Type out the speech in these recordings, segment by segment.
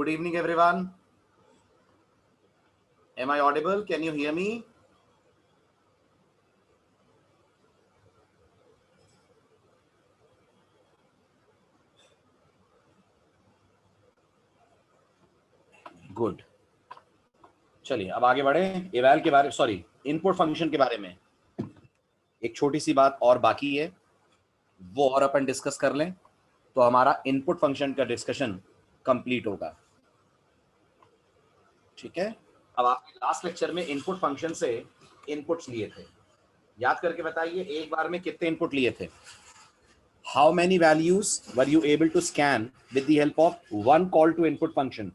Good evening, everyone. Am I audible? Can you hear me? Good. चलिए अब आगे बढ़े। एवैल के बारे सॉरी इनपुट फंक्शन के बारे में एक छोटी सी बात और बाकी है, वो और अपन डिस्कस कर लें तो हमारा इनपुट फंक्शन का डिस्कशन कंप्लीट होगा। ठीक है। अब आपने लास्ट लेक्चर में इनपुट फंक्शन से इनपुट्स लिए थे, याद करके बताइए एक बार में कितने इनपुट लिए थे? How many values were you able to scan with the help of one call to input function?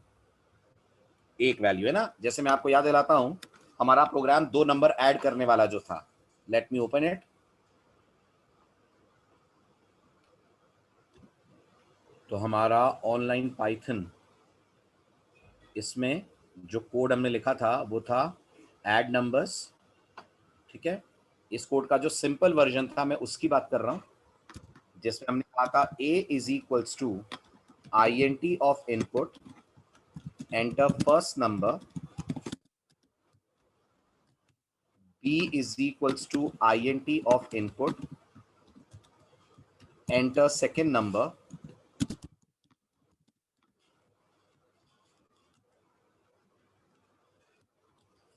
एक वैल्यू है ना। जैसे मैं आपको याद दिलाता हूं, हमारा प्रोग्राम 2 नंबर ऐड करने वाला जो था, लेट मी ओपन इट। तो हमारा ऑनलाइन पाइथन, इसमें जो कोड हमने लिखा था वो था ऐड नंबर्स। ठीक है। इस कोड का जो सिंपल वर्जन था मैं उसकी बात कर रहा हूं, जिसमें हमने कहा था a is equals to int of input, enter first number, b is equals to int of input, enter second number,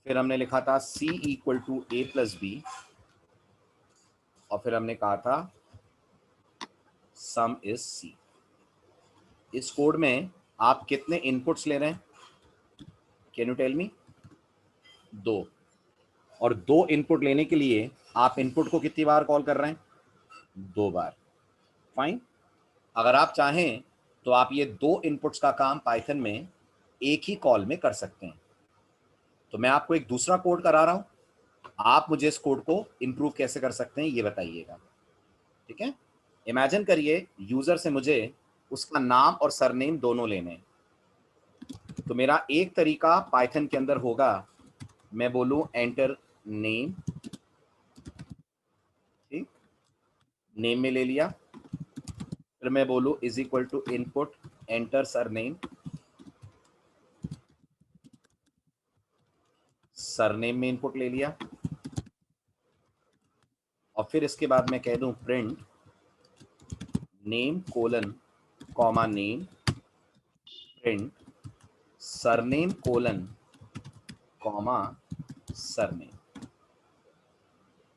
फिर हमने लिखा था c equal to a plus B, और फिर हमने कहा था सम इज c। इस कोड में आप कितने इनपुट्स ले रहे हैं? Can you tell me? 2। और 2 इनपुट लेने के लिए आप इनपुट को कितनी बार कॉल कर रहे हैं? 2 बार। फाइन। अगर आप चाहें तो आप ये 2 इनपुट्स का काम पाइथन में एक ही कॉल में कर सकते हैं। तो मैं आपको एक दूसरा कोड करा रहा हूं, आप मुझे इस कोड को इंप्रूव कैसे कर सकते हैं ये बताइएगा। ठीक है। इमेजिन करिए यूजर से मुझे उसका नाम और सरनेम दोनों लेने हैं। तो मेरा एक तरीका पाइथन के अंदर होगा, मैं बोलूं एंटर नेम, ठीक, नेम में ले लिया, फिर मैं बोलूं is equal to input enter surname, surname में इनपुट ले लिया, और फिर इसके बाद मैं कह दूं print name colon comma name, print surname colon comma surname.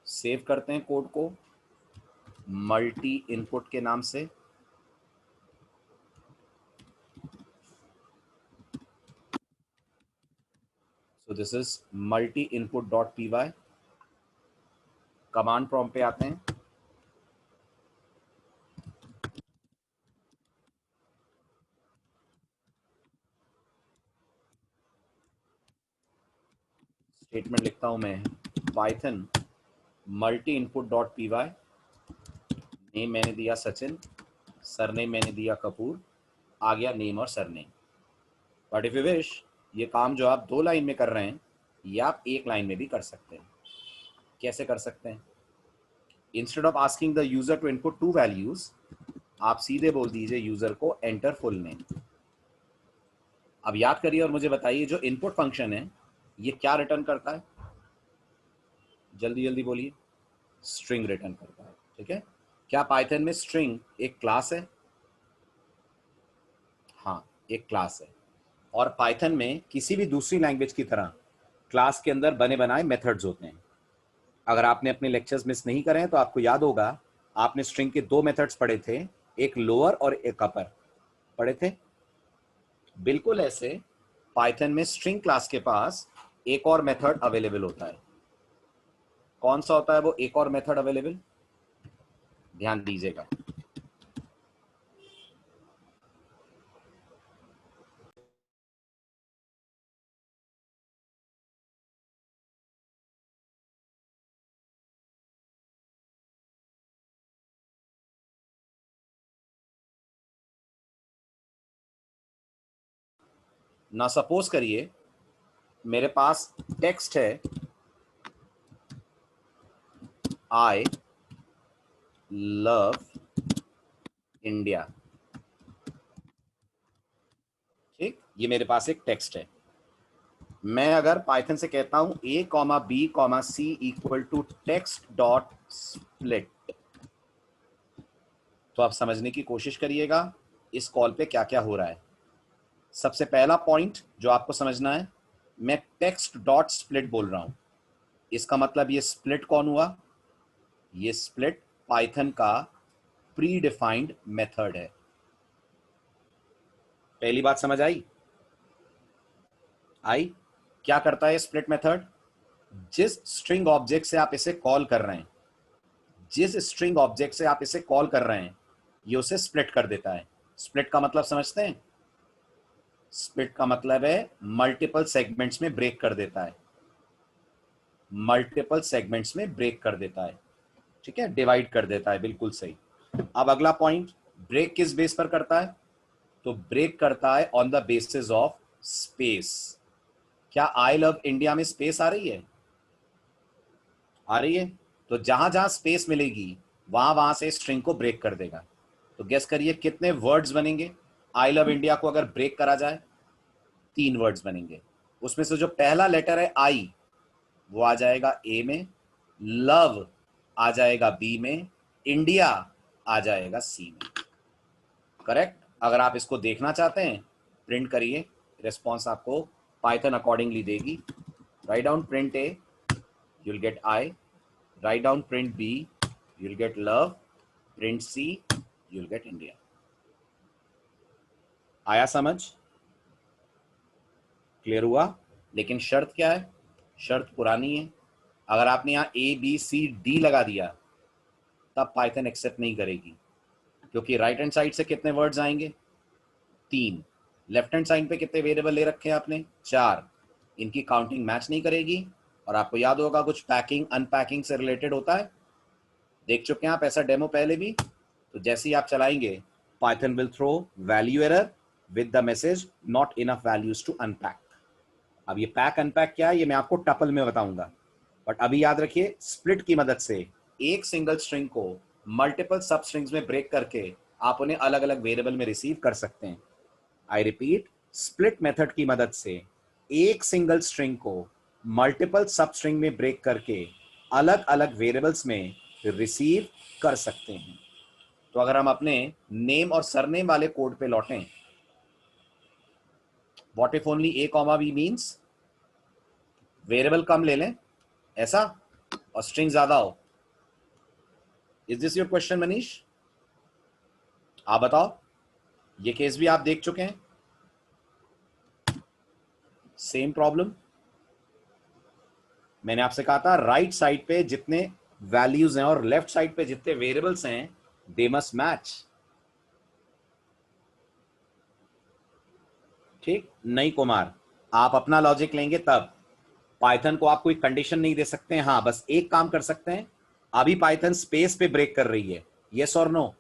Save करते हैं कोड को मल्टी इनपुट के नाम से। So this is multi input dot P Y. Command prompt पे आते हैं, स्टेटमेंट लिखता हूं मैं Python multi input dot P Y. Name मैंने दिया सचिन, सरनेम मैंने दिया कपूर, आ गया नेम और surname. But if you wish, ये काम जो आप 2 लाइन में कर रहे हैं ये आप 1 लाइन में भी कर सकते हैं। कैसे कर सकते हैं? Instead of asking the user to input 2 values, आप सीधे बोल दीजिए यूजर को एंटर फुल नेम। अब याद करिए और मुझे बताइए जो इनपुट फंक्शन है ये क्या रिटर्न करता है? जल्दी जल्दी बोलिए। स्ट्रिंग रिटर्न करता है। ठीक है। क्या पाइथन में स्ट्रिंग एक क्लास है? हाँ, एक क्लास है। और पाइथन में किसी भी दूसरी लैंग्वेज की तरह क्लास के अंदर बने बनाए मेथड्स होते हैं। अगर आपने अपने लेक्चर्स मिस नहीं करे हैं तो आपको याद होगा, आपने स्ट्रिंग के 2 मेथड्स पढ़े थे, एक लोअर और एक अपर पढ़े थे। बिल्कुल ऐसे पाइथन में स्ट्रिंग क्लास के पास एक और मेथड अवेलेबल होता है। कौन सा होता है वो एक और मेथड अवेलेबल? ध्यान दीजिएगा। ना सपोज करिए मेरे पास टेक्स्ट है आई लव इंडिया। ठीक, ये मेरे पास एक टेक्स्ट है। मैं अगर पाइथन से कहता हूं a comma B comma C equal to text dot split, तो आप समझने की कोशिश करिएगा इस कॉल पे क्या क्या हो रहा है। सबसे पहला पॉइंट जो आपको समझना है, मैं टेक्स्ट डॉट स्प्लिट बोल रहा हूं, इसका मतलब ये स्प्लिट कौन हुआ? ये स्प्लिट पाइथन का प्री डिफाइंड मेथड है। पहली बात समझ आई? क्या करता है स्प्लिट मेथड? जिस स्ट्रिंग ऑब्जेक्ट से आप इसे कॉल कर रहे हैं, जिस स्ट्रिंग ऑब्जेक्ट से आप इसे कॉल कर रहे हैं, ये उसे स्प्लिट कर देता है। स्प्लिट का मतलब समझते हैं? स्प्लिट का मतलब है मल्टीपल सेगमेंट्स में ब्रेक कर देता है, मल्टीपल सेगमेंट्स में ब्रेक कर देता है, ठीक है, डिवाइड कर देता है, बिल्कुल सही। अब अगला पॉइंट, ब्रेक किस बेस पर करता है? तो ब्रेक करता है on the basis of space. क्या आई लव इंडिया में स्पेस आ रही है? आ रही है। तो जहां जहां स्पेस मिलेगी वहां वहां से स्ट्रिंग को ब्रेक कर देगा। तो गेस करिए कितने वर्ड्स बनेंगे आई लव इंडिया को अगर ब्रेक करा जाए? 3 वर्ड्स बनेंगे। उसमें से जो पहला लेटर है आई, वो आ जाएगा ए में, लव आ जाएगा बी में, इंडिया आ जाएगा सी में। करेक्ट? अगर आप इसको देखना चाहते हैं, प्रिंट करिए, रिस्पॉन्स आपको पाइथन अकॉर्डिंगली देगी। Write down print A, you'll get I, write down print B, you'll get love, print C, you'll get India। आया समझ? क्लियर हुआ? लेकिन शर्त क्या है? शर्त पुरानी है। अगर आपने यहाँ A B C D लगा दिया तब पाइथन एक्सेप्ट नहीं करेगी, क्योंकि राइट हैंड साइड से कितने वर्ड्स आएंगे? 3। लेफ्ट हैंड साइड पे कितने वेरिएबल ले रखे हैं आपने? 4। इनकी काउंटिंग मैच नहीं करेगी। और आपको याद होगा कुछ पैकिंग अनपैकिंग से रिलेटेड होता है, देख चुके हैं आप ऐसा डेमो पहले भी। तो जैसे ही आप चलाएंगे Python will throw value error with the message not enough values to unpack. अब ये पैक अनपैक क्या है ये मैं आपको टपल में बताऊंगा, बट अभी याद रखिए स्प्लिट की मदद से एक सिंगल स्ट्रिंग को मल्टीपल सब स्ट्रिंग्स में ब्रेक करके आप उन्हें अलग अलग वेरिएबल में रिसीव कर सकते हैं। आई रिपीट, स्प्लिट मेथड की मदद से एक सिंगल स्ट्रिंग को मल्टीपल सब स्ट्रिंग में ब्रेक करके अलग अलग वेरिएबल्स में रिसीव कर सकते हैं। तो अगर हम अपने नेम और सरनेम वाले कोड पे लौटें, what if only A comma B means variable कम ले लें ऐसा और स्ट्रिंग ज्यादा हो। Is this your question Manish? आप बताओ, ये केस भी आप देख चुके हैं, सेम प्रॉब्लम। मैंने आपसे कहा था राइट साइड पे जितने वैल्यूज हैं और लेफ्ट साइड पे जितने वेरिएबल्स हैं दे मस्ट मैच। ठीक नहीं कुमार, आप अपना लॉजिक लेंगे तब। पाइथन को आप कोई कंडीशन नहीं दे सकते हैं। हाँ, बस एक काम कर सकते हैं, अभी पाइथन स्पेस पे ब्रेक कर रही है, यस और नो?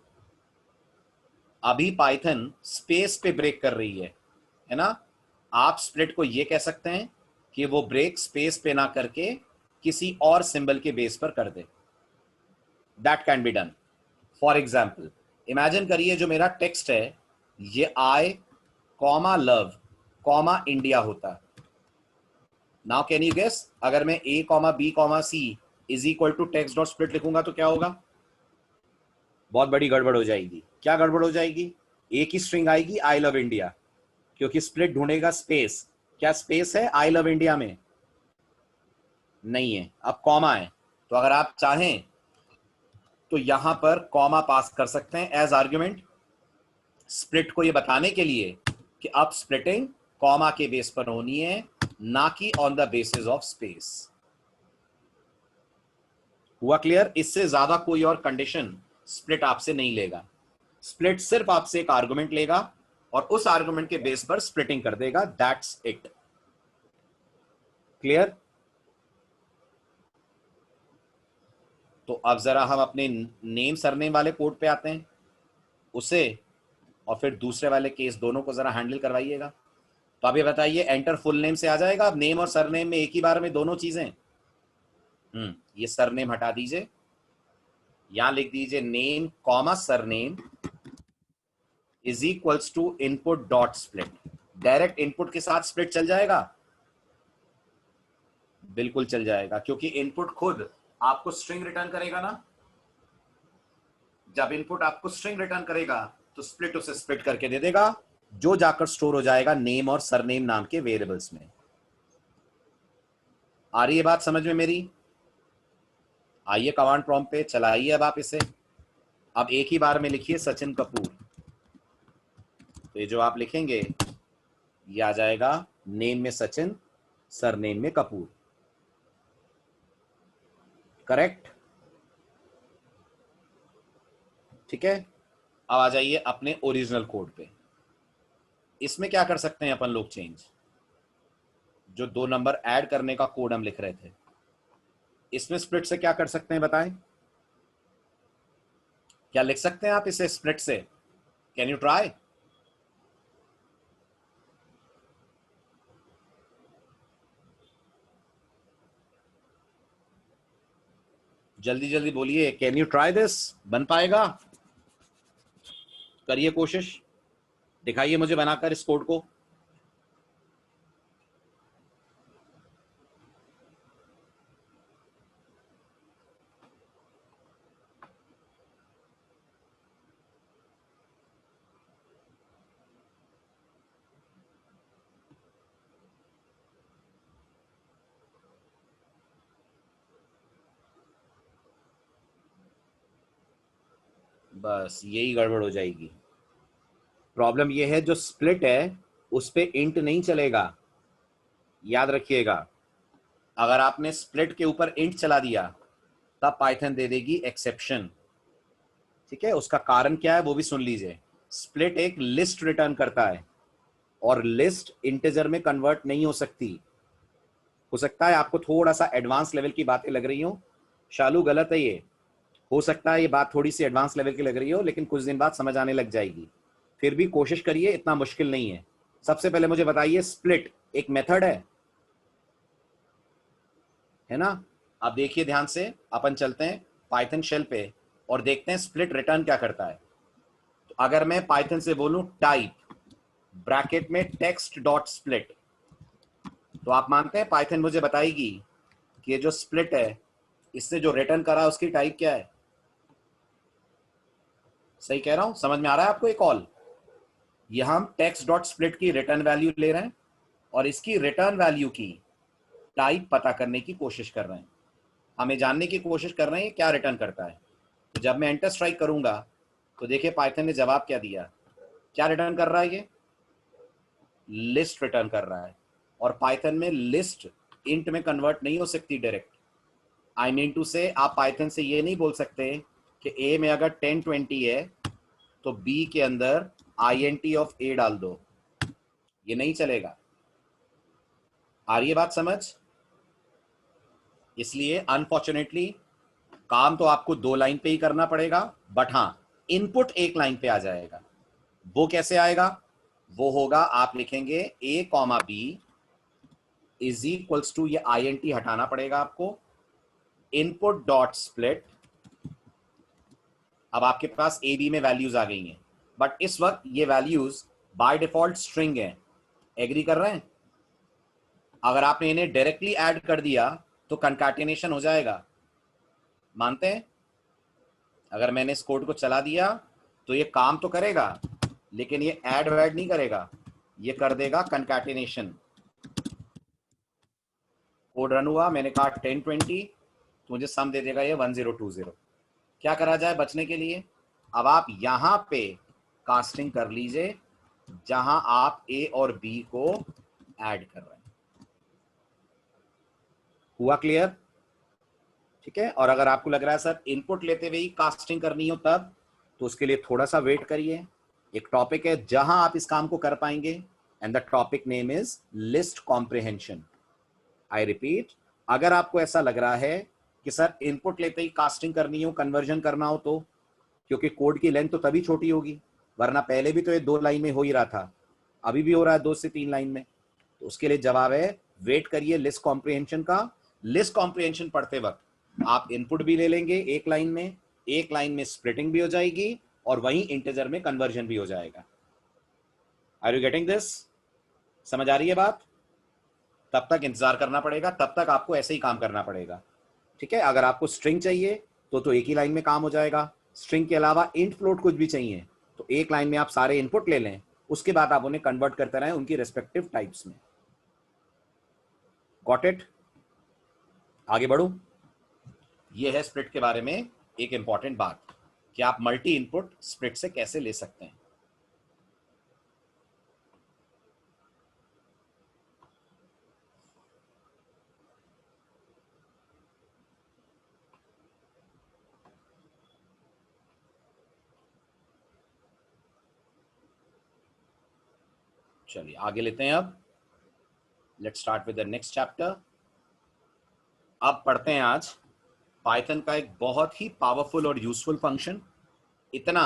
अभी पाइथन स्पेस पे ब्रेक कर रही है ना? आप स्प्लिट को ये कह सकते हैं कि वो ब्रेक स्पेस पे ना करके किसी और सिंबल के बेस पर कर दे। That can be done. For example, imagine करिए जो मेरा टेक्स्ट है ये I comma love comma India होता। नाउ कैन यू गेस, अगर मैं A comma B comma C is equal to text dot split लिखूंगा तो क्या होगा? बहुत बड़ी गड़बड़ हो जाएगी। क्या गड़बड़ हो जाएगी? एक ही स्ट्रिंग आएगी आई लव इंडिया, क्योंकि स्प्लिट ढूंढेगा स्पेस। क्या स्पेस है आई लव इंडिया में? नहीं है। अब कॉमा है, तो अगर आप चाहें तो यहां पर कॉमा पास कर सकते हैं एज आर्ग्यूमेंट, स्प्लिट को ये बताने के लिए कि अब स्प्लिटिंग कॉमा के बेस पर होनी है, ना कि on the basis of space. हुआ क्लियर? इससे ज्यादा कोई और कंडीशन स्प्लिट आपसे नहीं लेगा। स्प्लिट सिर्फ आपसे एक आर्गुमेंट लेगा और उस आर्गुमेंट के बेस पर स्प्लिटिंग कर देगा। That's it. क्लियर? तो अब जरा हम अपने नेम सरनेम वाले कोड पे आते हैं, उसे और फिर दूसरे वाले केस दोनों को जरा हैंडल करवाइएगा। तो आप ये बताइए, एंटर फुल नेम से आ जाएगा अब नेम और सरनेम में एक ही बार में दोनों चीजें? ये सरनेम हटा दीजिए, यहां लिख दीजिए name comma surname is equals to input dot split. Direct input के साथ स्प्लिट चल जाएगा? बिल्कुल चल जाएगा, क्योंकि इनपुट खुद आपको स्ट्रिंग रिटर्न करेगा ना। जब इनपुट आपको स्ट्रिंग रिटर्न करेगा तो स्प्लिट उसे स्प्लिट करके दे देगा, जो जाकर स्टोर हो जाएगा नेम और सरनेम नाम के वेरिएबल्स में। आ रही है बात समझ में मेरी? आइए कमांड प्रॉम्प्ट पे चलाइए अब आप इसे। अब एक ही बार में लिखिए सचिन कपूर, तो ये जो आप लिखेंगे ये आ जाएगा नेम में सचिन, सरनेम में कपूर। करेक्ट? ठीक है। अब आ जाइए अपने ओरिजिनल कोड पे। इसमें क्या कर सकते हैं अपन लोग चेंज? जो 2 नंबर ऐड करने का कोड हम लिख रहे थे, इसमें स्प्लिट से क्या कर सकते हैं बताएं? क्या लिख सकते हैं आप इसे स्प्लिट से? Can you try? जल्दी जल्दी बोलिए, कैन यू ट्राई दिस? बन पाएगा? करिए कोशिश, दिखाइए मुझे बनाकर इस कोड को। बस यही गड़बड़ हो जाएगी। प्रॉब्लम यह है जो स्प्लिट है उस पे इंट नहीं चलेगा, याद रखिएगा। अगर आपने स्प्लिट के ऊपर इंट चला दिया तब पाइथन दे देगी एक्सेप्शन। ठीक है, उसका कारण क्या है वो भी सुन लीजिए। स्प्लिट एक लिस्ट रिटर्न करता है और लिस्ट इंटीजर में कन्वर्ट नहीं हो सकती। हो सकता है आपको थोड़ा सा एडवांस लेवल की बातें लग रही हो, शालू गलत है ये। हो सकता है ये बात थोड़ी सी एडवांस लेवल की लग रही हो, लेकिन कुछ दिन बाद समझ आने लग जाएगी। फिर भी कोशिश करिए, इतना मुश्किल नहीं है। सबसे पहले मुझे बताइए, स्प्लिट एक मेथड है ना? अब देखिए ध्यान से, अपन चलते हैं पाइथन शेल पे और देखते हैं स्प्लिट रिटर्न क्या करता है। तो अगर मैं पाइथन से बोलूं टाइप ब्रैकेट में टेक्स्ट डॉट स्प्लिट, तो आप मानते हैं पाइथन मुझे बताएगी कि ये जो स्प्लिट है इससे जो रिटर्न करा उसकी टाइप क्या है? सही कह रहा हूं? समझ में आ रहा है आपको? एक कॉल, यहां हम टेक्स्ट डॉट स्प्लिट की रिटर्न वैल्यू ले रहे हैं और इसकी रिटर्न वैल्यू की टाइप पता करने की कोशिश कर रहे हैं। हमें जानने की कोशिश कर रहे हैं क्या रिटर्न करता है। तो जब मैं एंटर स्ट्राइक करूंगा तो देखिए पाइथन ने जवाब क्या दिया। क्या रिटर्न कर रहा है? ये लिस्ट रिटर्न कर रहा है। और पाइथन में लिस्ट इंट में कन्वर्ट नहीं हो सकती डायरेक्ट। आई मीन टू से, आप पाइथन से ये नहीं बोल सकते कि ए में अगर 1020 है तो बी के अंदर INT ऑफ ए डाल दो, ये नहीं चलेगा। आ रही है बात समझ? इसलिए अनफॉर्चुनेटली काम तो आपको 2 लाइन पे ही करना पड़ेगा, बट हाँ इनपुट 1 लाइन पे आ जाएगा। वो कैसे आएगा? वो होगा, आप लिखेंगे a comma B is equals to, ये INT हटाना पड़ेगा आपको, इनपुट डॉट स्प्लिट। अब आपके पास ए बी में वैल्यूज आ गई हैं, बट इस वक्त ये वैल्यूज बाय डिफॉल्ट स्ट्रिंग है। एग्री कर रहे हैं? अगर आपने इन्हें डायरेक्टली ऐड कर दिया तो कंकैटिनेशन हो जाएगा, मानते हैं? अगर मैंने इस कोड को चला दिया तो ये काम तो करेगा, लेकिन ये ऐड वैड नहीं करेगा, ये कर देगा कंकैटिनेशन। कोड रन हुआ, मैंने कहा 1020, तो मुझे सम दे देगा ये 1020। क्या करा जाए बचने के लिए? अब आप यहां पे कास्टिंग कर लीजिए जहां आप ए और बी को ऐड कर रहे हैं। हुआ क्लियर? ठीक है। और अगर आपको लग रहा है सर इनपुट लेते हुए ही कास्टिंग करनी हो तब, तो उसके लिए थोड़ा सा वेट करिए। एक टॉपिक है जहां आप इस काम को कर पाएंगे, and the topic name is list comprehension. I repeat, अगर आपको ऐसा लग रहा है कि सर इनपुट लेते ही कास्टिंग करनी हो, कन्वर्जन करना हो, तो क्योंकि कोड की लेंथ तो तभी छोटी होगी, वरना पहले भी तो ये 2 लाइन में हो ही रहा था, अभी भी हो रहा है 2 से 3 लाइन में। तो उसके लिए जवाब है वेट करिए लिस्ट कॉम्प्रिहेंशन का। लिस्ट कॉम्प्रिहेंशन पढ़ते वक्त आप इनपुट भी ले लेंगे 1 लाइन में, 1 लाइन में स्प्लिटिंग भी हो जाएगी और वहीं इंटीजर में कन्वर्जन भी हो जाएगा। Are you getting this? समझ आ रही है बात? तब तक इंतजार करना पड़ेगा, तब तक आपको ऐसे ही काम करना पड़ेगा, ठीक है। अगर आपको स्ट्रिंग चाहिए तो एक ही लाइन में काम हो जाएगा। स्ट्रिंग के अलावा इंट फ्लोट कुछ भी चाहिए तो एक लाइन में आप सारे इनपुट ले लें, उसके बाद आप उन्हें कन्वर्ट करते रहें उनकी रेस्पेक्टिव टाइप्स में। Got it? आगे बढ़ू। ये है स्प्लिट के बारे में एक इंपॉर्टेंट बात कि आप मल्टी इनपुट स्प्लिट से कैसे ले सकते हैं। चलिए आगे लेते हैं। अब let's start with the next chapter. अब पढ़ते हैं आज पाइथन का एक बहुत ही पावरफुल और यूजफुल फंक्शन, इतना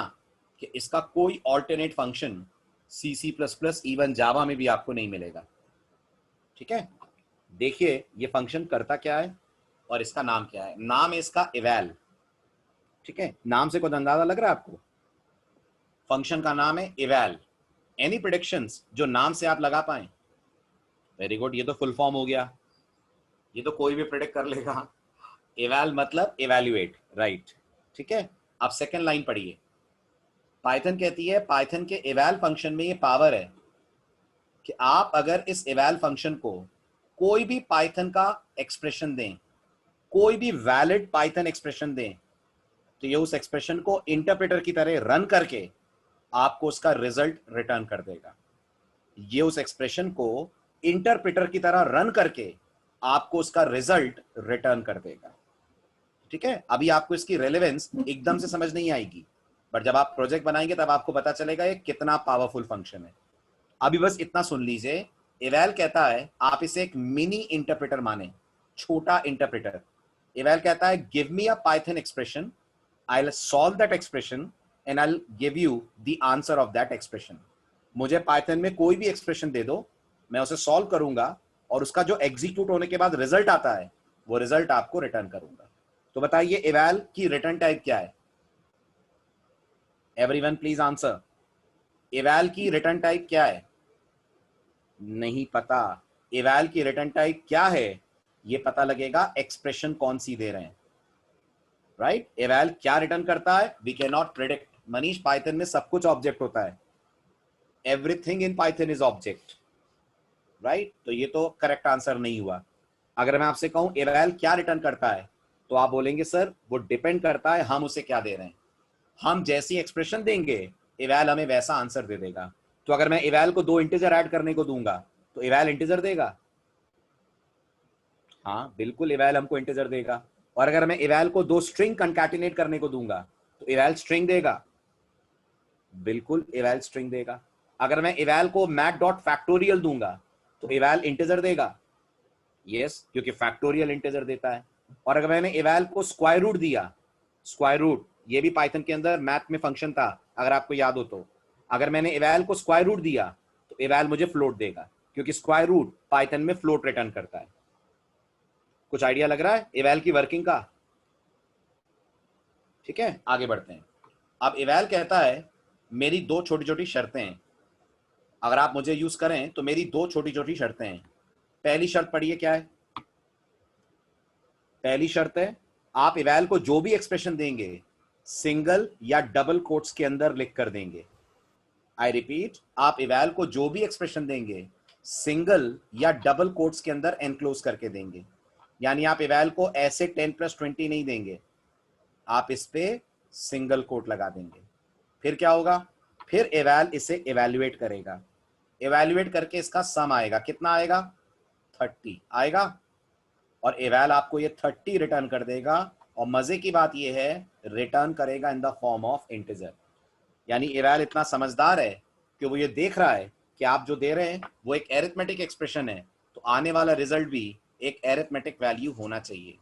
कि इसका कोई ऑल्टरनेट फंक्शन C++, इवन जावा में भी आपको नहीं मिलेगा, ठीक है। देखिए ये फंक्शन करता क्या है और इसका नाम क्या है। नाम है इसका eval, ठीक है। नाम से कुछ अंदाजा लग रहा है आपको? फंक्शन का नाम है eval। एनी प्रेडिक्शंस जो नाम से आप लगा पाए? वेरी गुड, ये तो फुल फॉर्म हो गया, ये तो कोई भी प्रेडिक्ट कर लेगा। eval मतलब evaluate, राइट, ठीक है। अब सेकेंड लाइन पढ़िए। पाइथन कहती है, पाइथन के eval फंक्शन में ये पावर है कि आप अगर इस eval फंक्शन को कोई भी पाइथन का एक्सप्रेशन दें, कोई भी वैलिड पाइथन एक्सप्रेशन दें, तो ये उस एक्सप्रेशन को इंटरप्रेटर की तरह रन करके आपको उसका रिजल्ट रिटर्न कर देगा। ये उस एक्सप्रेशन को इंटरप्रेटर की तरह रन करके आपको उसका रिजल्ट रिटर्न कर देगा, ठीक है। अभी आपको इसकी रेलेवेंस एकदम से समझ नहीं आएगी, बट जब आप प्रोजेक्ट बनाएंगे तब आपको पता चलेगा ये कितना पावरफुल फंक्शन है। अभी बस इतना सुन लीजिए। eval कहता है आप इसे एक मिनी इंटरप्रेटर माने, छोटा इंटरप्रेटर। eval कहता है give me a Python expression, I will solve that expression and I will give you the answer of that expression. मुझे पाइथन में कोई भी एक्सप्रेशन दे दो, मैं उसे सॉल्व करूंगा और उसका जो एग्जीक्यूट होने के बाद रिजल्ट आता है वो रिजल्ट आपको रिटर्न करूंगा। तो बताइए eval की रिटर्न टाइप क्या है? Everyone please answer. eval की रिटर्न टाइप क्या है? नहीं पता। eval की रिटर्न टाइप क्या है ये पता लगेगा एक्सप्रेशन कौन सी दे रहे हैं, राइट। eval क्या रिटर्न करता है? We can not predict. Manish, Python में सब कुछ ऑब्जेक्ट होता है, everything in Python is object, right. तो ये तो करेक्ट आंसर नहीं हुआ। अगर मैं आपसे कहूं eval क्या रिटर्न करता है तो आप बोलेंगे सर वो डिपेंड करता है हम उसे क्या दे रहे हैं। हम जैसी एक्सप्रेशन देंगे eval हमें वैसा आंसर दे देगा। तो अगर मैं eval को 2 इंटीजर ऐड करने को दूंगा तो eval इंटीजर देगा? हाँ बिल्कुल, eval हमको इंटीजर देगा। और अगर मैं eval को 2 स्ट्रिंग कंकैटिनेट करने को दूंगा तो eval स्ट्रिंग देगा? बिल्कुल eval स्ट्रिंग देगा। अगर मैं eval को मैथ डॉट फैक्टोरियल दूंगा तो eval इंटीजर देगा? यस, क्योंकि फैक्टोरियल इंटीजर देता है। और अगर मैंने eval को स्क्वायर रूट दिया, स्क्वायर रूट ये भी पाइथन के अंदर मैथ में फंक्शन था अगर आपको याद हो तो, अगर मैंने eval को स्क्वायर रूट दिया तो eval मुझे फ्लोट देगा, क्योंकि स्क्वायर रूट पाइथन में फ्लोट रिटर्न करता है। कुछ आइडिया लग रहा है eval की वर्किंग का? ठीक है, आगे बढ़ते हैं। अब eval कहता है मेरी 2 छोटी छोटी शर्तें हैं, अगर आप मुझे यूज करें तो मेरी 2 छोटी छोटी शर्तें हैं। पहली शर्त पढ़िए क्या है। पहली शर्त है आप eval को जो भी एक्सप्रेशन देंगे सिंगल या डबल कोट्स के अंदर लिख कर देंगे। आई रिपीट, आप eval को जो भी एक्सप्रेशन देंगे सिंगल या डबल कोट्स के अंदर एनक्लोज करके देंगे। यानी आप eval को ऐसे 10+20 नहीं देंगे, आप इस पे सिंगल कोट लगा देंगे। फिर क्या होगा? फिर eval इसे evaluate करेगा, evaluate करके इसका सम आएगा। कितना आएगा? 30 आएगा। और eval आपको ये 30 रिटर्न कर देगा। और मजे की बात ये है रिटर्न करेगा in the form of integer. यानी eval इतना समझदार है कि वो ये देख रहा है कि आप जो दे रहे हैं वो एक एरिथमेटिक एक्सप्रेशन है, तो आने वाला रिजल्ट भी एक एरिथमेटिक वैल्यू होना चाहिए।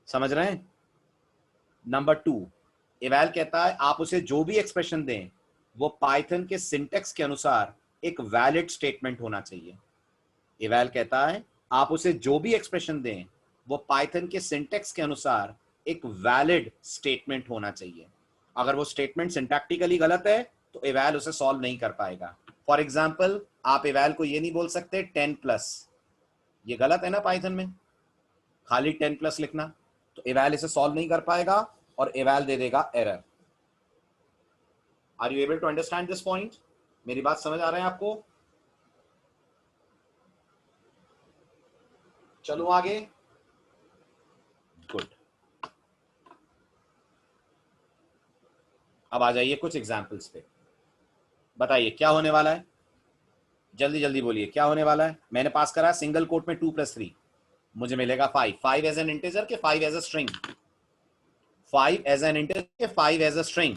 समझ रहे हैं? नंबर 2, eval कहता है आप उसे जो भी एक्सप्रेशन दें वो पाइथन के सिंटेक्स के अनुसार एक वैलिड स्टेटमेंट होना चाहिए। eval कहता है आप उसे जो भी एक्सप्रेशन दें वो पाइथन के सिंटेक्स के अनुसार एक वैलिड स्टेटमेंट होना चाहिए। अगर वो स्टेटमेंट सिंटैक्टिकली गलत है तो eval उसे सॉल्व नहीं कर पाएगा। फॉर एग्जाम्पल आप eval को ये नहीं बोल सकते 10 प्लस, ये गलत है ना पाइथन में, खाली 10 प्लस लिखना, तो eval इसे सॉल्व नहीं कर पाएगा और eval दे देगा error. Are you able to understand this point? मेरी बात समझ आ रहा है आपको? चलो आगे। गुड। अब आ जाइए कुछ एग्जाम्पल्स पे। बताइए क्या होने वाला है, जल्दी जल्दी बोलिए क्या होने वाला है। मैंने पास करा सिंगल कोट में 2 + 3, मुझे मिलेगा 5। 5 एज एन इंटीजर के 5 as a string? 5 as an integer के 5 एज अ स्ट्रिंग?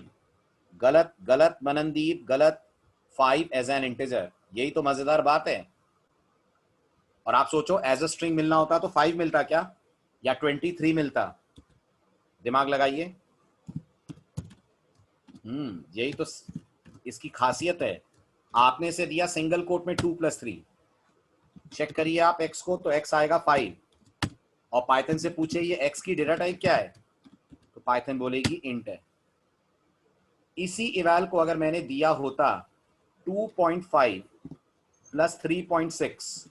गलत गलत मननदीप, गलत। 5 एज एन इंटीजर, यही तो मजेदार बात है। और आप सोचो एज अ स्ट्रिंग मिलना होता तो 5 मिलता क्या, या 23 मिलता? दिमाग लगाइए। यही तो इसकी खासियत है। आपने इसे दिया सिंगल कोट में 2 + 3, चेक करिए आप x को, तो x आएगा 5, और पाइथन से पूछे ये x की डेटा टाइप क्या है, तो पाइथन बोलेगी इंट है। इसी इवैल को अगर मैंने दिया होता 2.5 + 3.6,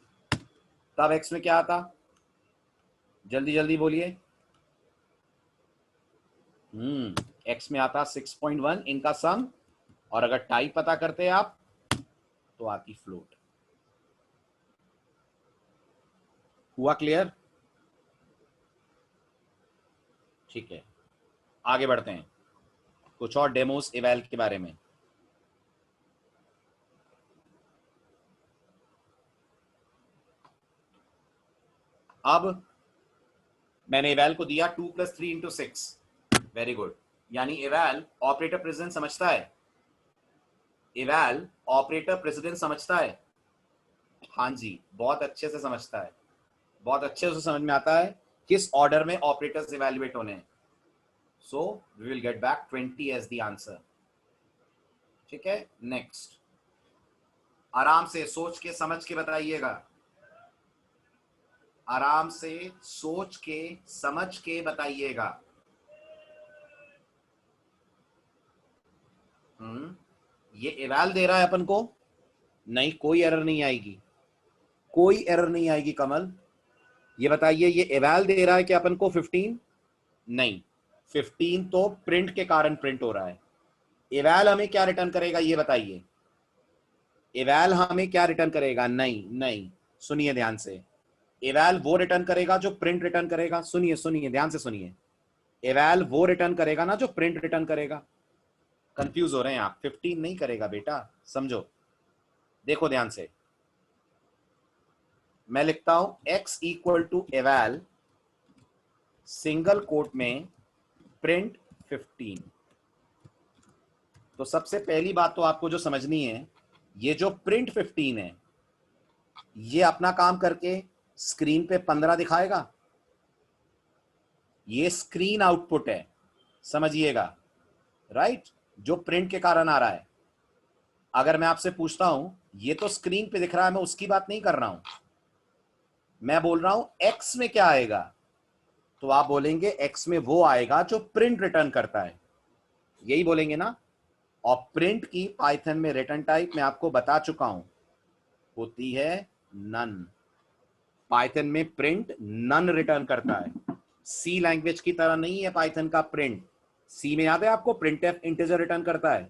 तब x में क्या आता? जल्दी जल्दी बोलिए। x में आता 6.1 इनका सम, और अगर टाइप पता करते आप तो आती फ्लोट। हुआ क्लियर? ठीक है, आगे बढ़ते हैं कुछ और डेमोस इवैल के बारे में। अब मैंने इवैल को दिया 2 + 3 × 6। Very good. यानी इवैल ऑपरेटर प्रेसिडेंस समझता है, इवैल ऑपरेटर प्रेसिडेंस समझता है। हाँ जी, बहुत अच्छे से समझता है, बहुत अच्छे से समझ में आता है किस ऑर्डर में ऑपरेटर्स इवैल्यूएट होने हैं। So we will get back 20 as the answer. ठीक है, नेक्स्ट। आराम से सोच के समझ के बताइएगा, आराम से सोच के समझ के बताइएगा। ये इवैल दे रहा है अपन को, नहीं कोई एरर नहीं आएगी, कोई एरर नहीं आएगी कमल। ये बताइए ये इवैल दे रहा है कि अपन को 15? नहीं, 15 तो प्रिंट के कारण प्रिंट हो रहा है। इवैल हमें क्या रिटर्न करेगा ये बताइए, इवैल हमें क्या रिटर्न करेगा? नहीं नहीं, सुनिए ध्यान से, इवैल वो रिटर्न करेगा जो प्रिंट रिटर्न करेगा। सुनिए सुनिए ध्यान से सुनिए, इवैल वो रिटर्न करेगा ना जो प्रिंट रिटर्न करेगा। कंफ्यूज हो रहे हैं आप? 15 नहीं करेगा बेटा, समझो, देखो ध्यान से। मैं लिखता हूं x = eval सिंगल कोट में प्रिंट 15। तो सबसे पहली बात तो आपको जो समझनी है, ये जो प्रिंट 15 है, ये अपना काम करके स्क्रीन पे 15 दिखाएगा। ये स्क्रीन आउटपुट है, समझिएगा, राइट, जो प्रिंट के कारण आ रहा है। अगर मैं आपसे पूछता हूं ये तो स्क्रीन पे दिख रहा है, मैं उसकी बात नहीं कर रहा हूं, मैं बोल रहा हूं एक्स में क्या आएगा, तो आप बोलेंगे एक्स में वो आएगा जो प्रिंट रिटर्न करता है, यही बोलेंगे ना। और प्रिंट की पाइथन में रिटर्न टाइप मैं आपको बता चुका हूं, होती है नन। पाइथन में प्रिंट नन रिटर्न करता है, सी लैंग्वेज की तरह नहीं है पाइथन का प्रिंट। सी में याद है आपको प्रिंटफ इंटीजर रिटर्न करता है,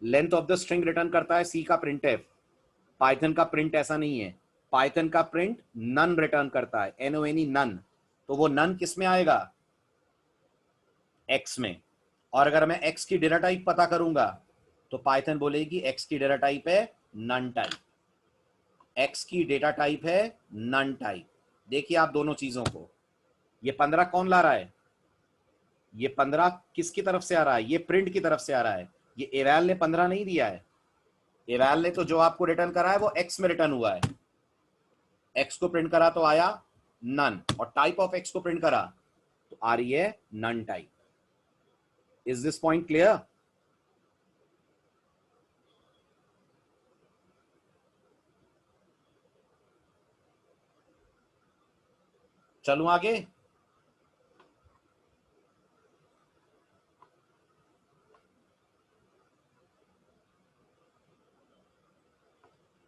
length of the string return करता है सी का प्रिंटफ। पाइथन का प्रिंट ऐसा नहीं है, पाइथन का प्रिंट नन रिटर्न करता है, NONE नन। तो वो नन किस में आएगा? एक्स में। और अगर मैं एक्स की डेटा टाइप पता करूंगा तो पाइथन बोलेगी एक्स की डेटा टाइप है नन टाइप, एक्स की डेटा टाइप है नन टाइप। देखिए आप दोनों चीजों को, ये 15 कौन ला रहा है? ये 15 किसकी तरफ से आ रहा है? ये प्रिंट की तरफ से आ रहा है। ये eval ने 15 नहीं दिया है, eval ने तो जो आपको रिटर्न करा है वो एक्स में रिटर्न हुआ है। एक्स को प्रिंट करा तो आया नन, और टाइप ऑफ एक्स को प्रिंट करा तो आ रही है none type. Is this point clear? चलूं आगे।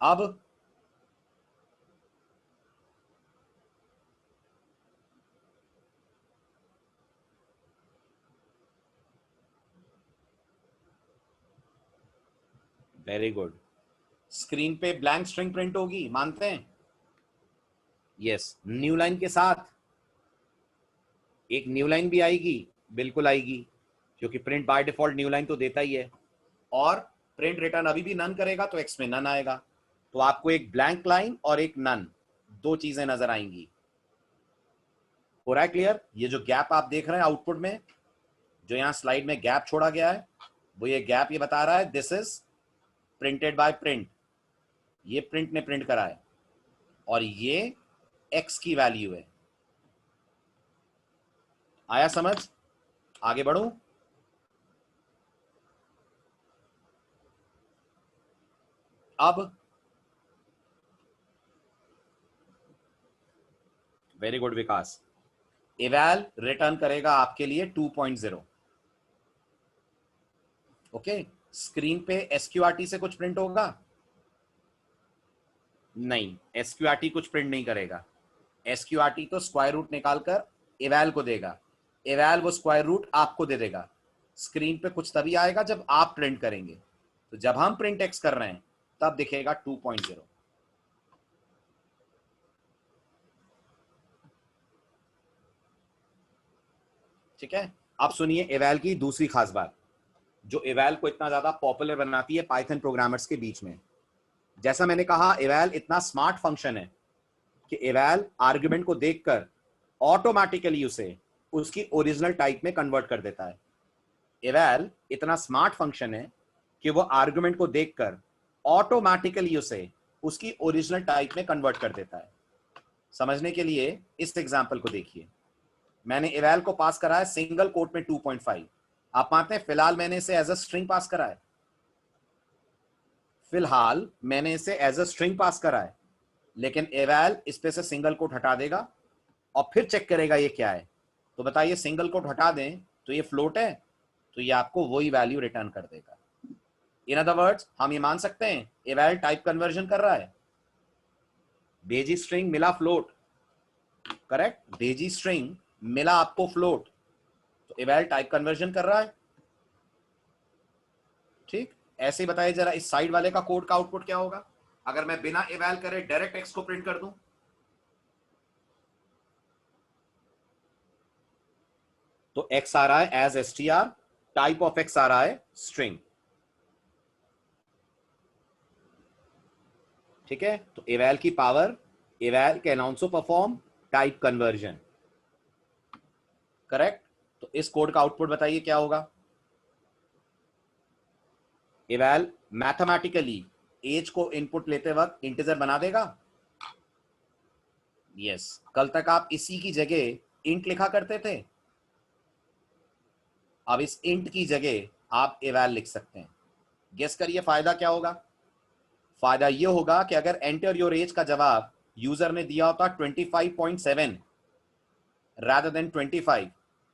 अब वेरी गुड, स्क्रीन पे ब्लैंक स्ट्रिंग प्रिंट होगी, मानते हैं? यस, न्यू लाइन के साथ एक न्यू लाइन भी आएगी, बिल्कुल आएगी, क्योंकि print by default new line तो देता ही है। और प्रिंट रिटर्न अभी भी नन करेगा तो एक्स में नन आएगा, तो आपको एक ब्लैंक लाइन और एक नन, दो चीजें नजर आएंगी। हो रहा है क्लियर? ये जो गैप आप देख रहे हैं आउटपुट में, जो यहां स्लाइड में गैप छोड़ा गया है, वो ये गैप ये बता रहा है this is printed by print, ये प्रिंट ने प्रिंट करा है, और ये एक्स की वैल्यू है। आया समझ? आगे बढ़ूं? अब वेरी गुड विकास, इवैल रिटर्न करेगा आपके लिए 2.0। ओके, स्क्रीन पे एसक्यूआरटी से कुछ प्रिंट होगा? नहीं, एसक्यूआरटी कुछ प्रिंट नहीं करेगा। एसक्यूआरटी तो स्क्वायर रूट निकालकर इवैल को देगा, इवैल वो स्क्वायर रूट आपको दे देगा। स्क्रीन पे कुछ तभी आएगा जब आप प्रिंट करेंगे, तो जब हम प्रिंट एक्स कर रहे हैं तब दिखेगा 2.0। ठीक है, अब सुनिए इवैल की दूसरी खास बात, जो इवैल को इतना ज्यादा पॉपुलर बनाती है पाइथन प्रोग्रामर्स के बीच में। जैसा मैंने कहा, इवैल इतना स्मार्ट फंक्शन है कि इवैल आर्गुमेंट को देखकर ऑटोमेटिकली उसे उसकी ओरिजिनल टाइप में कन्वर्ट कर देता है। इवैल इतना स्मार्ट फंक्शन है कि वो आर्गुमेंट को देखकर ऑटोमेटिकली उसे उसकी ओरिजिनल टाइप में कन्वर्ट कर देता है। समझने के लिए इस एग्जांपल को देखिए, मैंने इवैल को पास करा है सिंगल कोट में 2.5। आप मानते हैं फिलहाल मैंने इसे एज अ स्ट्रिंग पास करा है, फिलहाल मैंने इसे एज अ स्ट्रिंग पास करा है, लेकिन इवैल इस पे से सिंगल कोट हटा देगा और फिर चेक करेगा ये क्या है। तो बताइए, सिंगल कोट हटा दें तो ये फ्लोट है, तो ये आपको वही वैल्यू रिटर्न कर देगा। इन अदर वर्ड्स, हम ये मान सकते हैं इवैल टाइप कन्वर्जन कर रहा है। भेजी स्ट्रिंग मिला फ्लोट, करेक्ट, भेजी स्ट्रिंग मिला आपको फ्लोट, तो इवैल टाइप कन्वर्जन कर रहा है। ठीक, ऐसे ही बताइए जरा इस साइड वाले का कोड का आउटपुट क्या होगा अगर मैं बिना इवैल करे डायरेक्ट एक्स को प्रिंट कर दूं। तो एक्स आ रहा है as STR, type of X आ रहा है स्ट्रिंग। ठीक है, तो इवैल की power, eval can also perform type conversion, correct. तो इस कोड का आउटपुट बताइए क्या होगा। इवैल मैथमेटिकली एज को इनपुट लेते वक्त इंटीजर बना देगा। यस, कल तक आप इसी की जगह इंट लिखा करते थे, अब इस इंट की जगह आप इवैल लिख सकते हैं। गेस करिए फायदा क्या होगा। फायदा यह होगा कि अगर एंटर योर एज का जवाब यूजर ने दिया होता 25.7 रादर देन 25,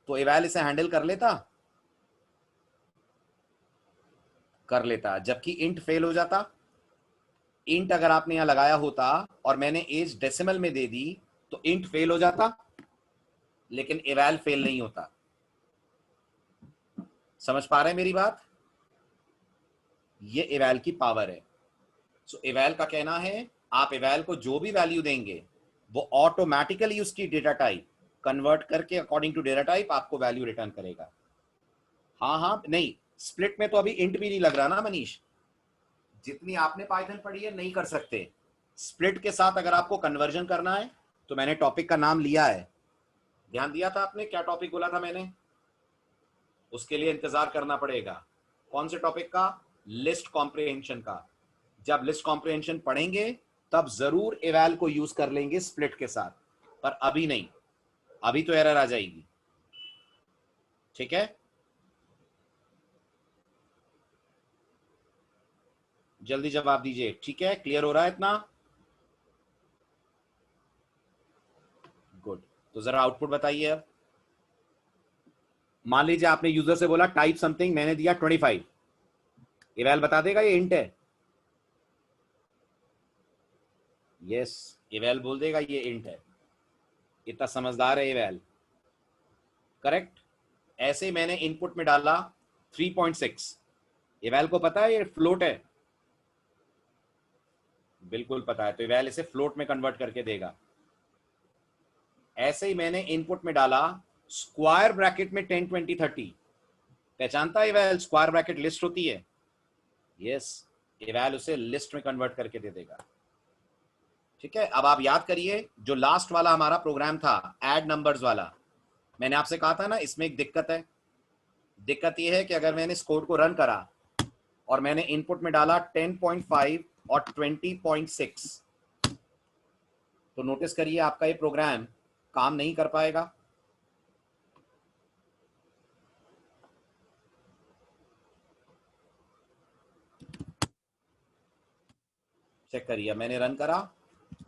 तो इवैल इसे हैंडल कर लेता, जबकि इंट फेल हो जाता। इंट अगर आपने यहां लगाया होता और मैंने एज डेसिमल में दे दी तो इंट फेल हो जाता, लेकिन इवैल फेल नहीं होता। समझ पा रहे हैं मेरी बात? ये इवैल की पावर है। सो इवैल का कहना है आप इवैल को जो भी वैल्यू देंगे वो ऑटोमेटिकली उसकी डेटा टाइप कन्वर्ट करके अकॉर्डिंग टू डेटा टाइप आपको वैल्यू रिटर्न करेगा। हाँ हाँ, नहीं, स्प्लिट में तो अभी इंट भी नहीं लग रहा ना मनीष, जितनी आपने पाइथन पढ़ी है नहीं कर सकते। स्प्लिट के साथ अगर आपको कन्वर्जन करना है तो मैंने टॉपिक का नाम लिया है, ध्यान दिया था आपने? क्या टॉपिक बोला था मैंने? उसके लिए इंतजार करना पड़ेगा। कौन से टॉपिक का? लिस्ट कॉम्प्रिहेंशन का। जब लिस्ट कॉम्प्रिहेंशन पढ़ेंगे तब जरूर इवैल को यूज कर लेंगे स्प्लिट के साथ, पर अभी नहीं, अभी तो एरर आ जाएगी। ठीक है, जल्दी जवाब दीजिए। ठीक है, क्लियर हो रहा है इतना? गुड, तो जरा आउटपुट बताइए अब। मान लीजिए आपने यूजर से बोला टाइप समथिंग, मैंने दिया 25, इवैल बता देगा ये इंट है? यस, इवैल बोल देगा ये इंट है। इतना समझदार है इवैल। करेक्ट। ऐसे ही मैंने इनपुट में डाला 3.6, इवैल को पता है ये फ्लोट है, बिल्कुल पता है, तो इवैल इसे फ्लोट में कन्वर्ट करके देगा। ऐसे ही मैंने इनपुट में डाला स्क्वायर ब्रैकेट में 10 20 30, पहचानता है इवैल स्क्वायर ब्रैकेट लिस्ट होती है, यस, इवैल उसे लिस्ट में कन्वर्ट करके दे देगा। ठीक है, अब आप याद करिए जो लास्ट वाला हमारा प्रोग्राम था ऐड नंबर्स वाला, मैंने आपसे कहा था ना इसमें एक दिक्कत है। दिक्कत यह है कि अगर मैंने इस कोड को रन करा और मैंने इनपुट में डाला 10.5 और 20.6, तो नोटिस करिए आपका ये प्रोग्राम काम नहीं कर पाएगा। चेक करिए, मैंने रन करा,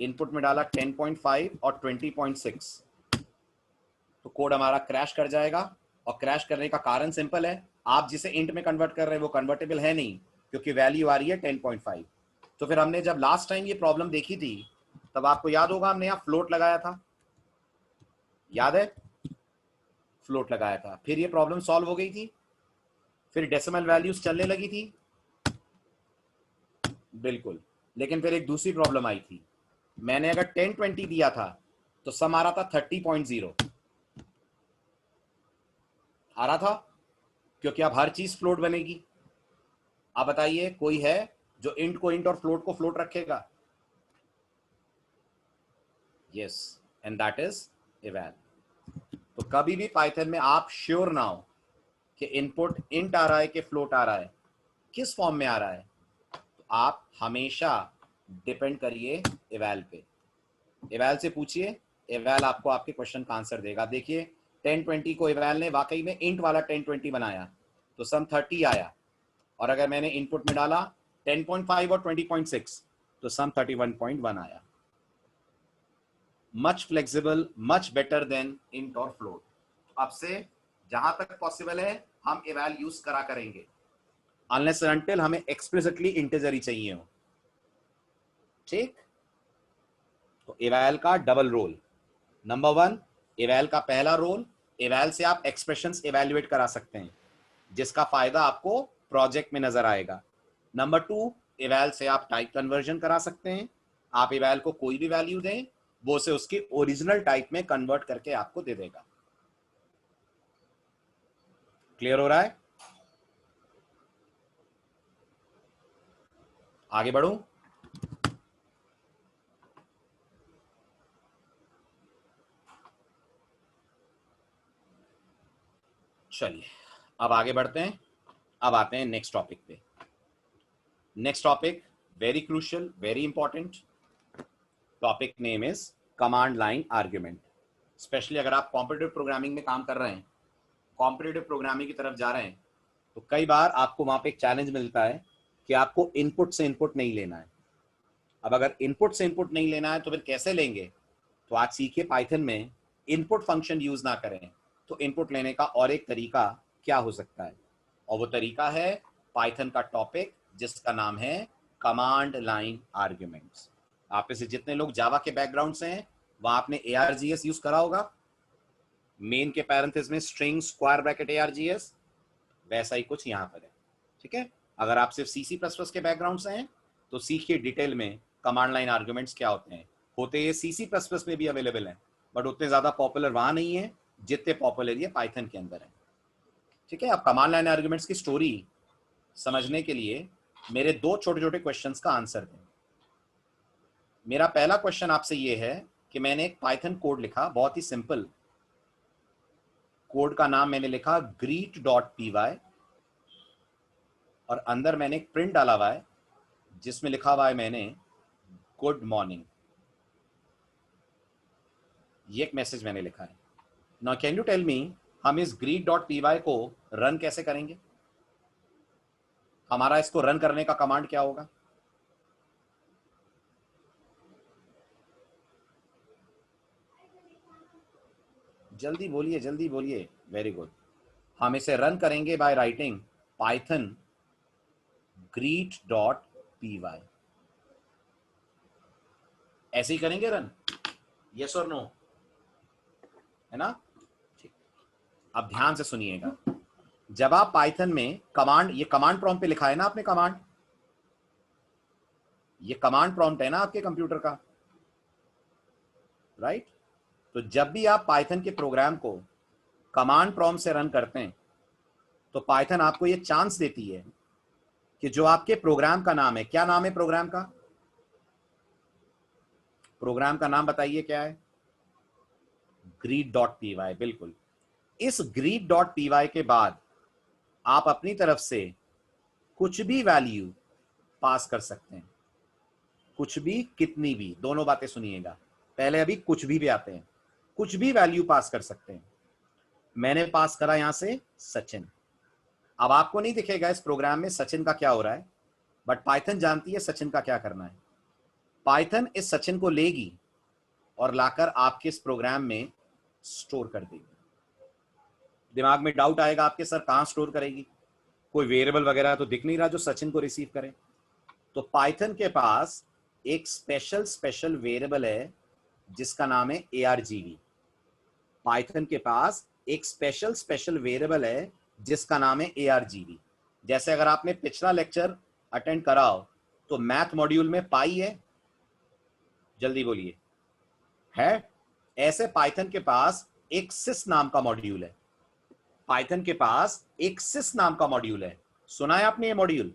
इनपुट में डाला 10.5 और 20.6, तो कोड हमारा क्रैश कर जाएगा। और क्रैश करने का कारण सिंपल है, आप जिसे इंट में कन्वर्ट कर रहे हैं वो कन्वर्टेबल है नहीं, क्योंकि वैल्यू आ रही है 10.5। तो फिर हमने जब लास्ट टाइम ये प्रॉब्लम देखी थी तब आपको याद होगा हमने यहाँ फ्लोट लगाया था, याद है, फ्लोट लगाया था, फिर ये प्रॉब्लम सॉल्व हो गई थी, फिर डेसिमल वैल्यूज चलने लगी थी, बिल्कुल। लेकिन फिर एक दूसरी प्रॉब्लम आई थी, मैंने अगर 1020 दिया था तो सम आ रहा था 30.0 आ रहा था, क्योंकि अब हर चीज फ्लोट बनेगी। आप बताइए कोई है जो इंट को इंट और फ्लोट को फ्लोट रखेगा? Yes, and that is eval. तो कभी भी पाइथन में आप श्योर ना हो कि इनपुट इंट आ रहा है कि फ्लोट आ रहा है, किस फॉर्म में आ रहा है, तो आप हमेशा डिपेंड करिए इवैल पे। इवैल से पूछिए, इवैल आपको आपके क्वेश्चन का आंसर देगा। देखिए 1020 को इवैल ने वाकई में इंट वाला 1020 बनाया तो सम 30 आया, और अगर मैंने इनपुट में डाला 10.5 और 20.6 तो सम 31.1 आया। Much flexible, much better than int और फ्लोट। अब से जहां तक पॉसिबल है हम इवैल यूज करा करेंगे, अनलेस एंड अनटिल हमें एक्सप्लिसिटली इंटीजर ही चाहिए हो। ठीक, तो इवैल का डबल रोल। नंबर वन, इवैल का पहला रोल, इवैल से आप एक्सप्रेशंस इवैल्यूएट करा सकते हैं जिसका फायदा आपको प्रोजेक्ट में नजर आएगा। नंबर टू, इवैल से आप टाइप कन्वर्जन करा सकते हैं। आप इवैल को कोई भी वैल्यू दें, वो उसे उसकी ओरिजिनल टाइप में कन्वर्ट करके आपको दे देगा। क्लियर हो रहा है? आगे बढ़ूं? चलिए अब आगे बढ़ते हैं। अब आते हैं नेक्स्ट टॉपिक पे। Next topic very crucial, very important topic, name is command line argument. Specially अगर आप कॉम्पिटिटिव प्रोग्रामिंग में काम कर रहे हैं, कॉम्पिटिटिव प्रोग्रामिंग की तरफ जा रहे हैं, तो कई बार आपको वहां पे एक चैलेंज मिलता है कि आपको इनपुट से इनपुट नहीं लेना है। अब अगर इनपुट से इनपुट नहीं लेना है तो फिर कैसे लेंगे? तो आज सीखिए पाइथन में इनपुट फंक्शन यूज ना करें तो इनपुट लेने का और एक तरीका क्या हो सकता है, और वो तरीका है पाइथन का टॉपिक जिसका नाम है कमांड लाइन आर्ग्यूमेंट्स। आप में से जितने लोग जावा के बैकग्राउंड से हैं वहां आपने ARGS यूज करा होगा, मेन के पैरेंथेसिस में स्ट्रिंग स्क्वायर ब्रैकेट ARGS, वैसा ही कुछ यहाँ पर है। ठीक है, अगर आप सिर्फ C++ के बैकग्राउंड से हैं तो सीखिए डिटेल में कमांड लाइन आर्ग्यूमेंट्स क्या होते हैं। होते ये C++ में भी अवेलेबल हैं, बट उतने ज्यादा पॉपुलर वहां नहीं है जितने पॉपुलर ये पाइथन के अंदर है। ठीक है, अब कमांड लाइन आर्ग्यूमेंट्स की स्टोरी समझने के लिए मेरे दो छोटे छोटे क्वेश्चंस का आंसर दें। मेरा पहला क्वेश्चन आपसे ये है कि मैंने एक पाइथन कोड लिखा, बहुत ही सिंपल कोड का नाम मैंने लिखा greet.py, और अंदर मैंने एक प्रिंट डाला हुआ है जिसमें लिखा हुआ है मैंने गुड मॉर्निंग। ये एक मैसेज मैंने लिखा है। Now can you tell me हम इस greet.py को रन कैसे करेंगे? हमारा इसको रन करने का कमांड क्या होगा? जल्दी बोलिए, जल्दी बोलिए। Very good. हम इसे रन करेंगे बाय राइटिंग पाइथन greet.py। ऐसे ही करेंगे रन, यस और नो, है ना? ठीक, अब ध्यान से सुनिएगा। जब आप पाइथन में कमांड, ये कमांड प्रॉम्प्ट पे लिखा है ना आपने कमांड, ये कमांड प्रॉम्प्ट है ना आपके कंप्यूटर का, राइट? तो जब भी आप पाइथन के प्रोग्राम को कमांड प्रॉम्प्ट से रन करते हैं तो पाइथन आपको ये चांस देती है कि जो आपके प्रोग्राम का नाम है, क्या नाम है प्रोग्राम का? प्रोग्राम का नाम बताइए क्या है? greet.py। बिल्कुल, इस greet.py के बाद आप अपनी तरफ से कुछ भी वैल्यू पास कर सकते हैं, कुछ भी, कितनी भी, दोनों बातें सुनिएगा। पहले अभी कुछ भी आते हैं, कुछ भी वैल्यू पास कर सकते हैं। मैंने पास करा यहां से सचिन। अब आपको नहीं दिखेगा इस प्रोग्राम में सचिन का क्या हो रहा है, बट पाइथन जानती है सचिन का क्या करना है। पाइथन इस सचिन को लेगी और लाकर आपके इस प्रोग्राम में स्टोर कर देगी। दिमाग में डाउट आएगा आपके, सर कहां स्टोर करेगी? कोई वेरिएबल वगैरह तो दिख नहीं रहा जो सचिन को रिसीव करे। तो पाइथन के पास एक स्पेशल वेरिएबल है जिसका नाम है argv। पाइथन के पास एक स्पेशल वेरिएबल है जिसका नाम है argv। जैसे अगर आपने पिछला लेक्चर अटेंड करा हो तो मैथ मॉड्यूल में पाई है, जल्दी बोलिए, है? ऐसे पाइथन के पास एक सिस नाम का मॉड्यूल है। पाइथन के पास एक सिस नाम का मॉड्यूल है। सुना है आपने ये मॉड्यूल?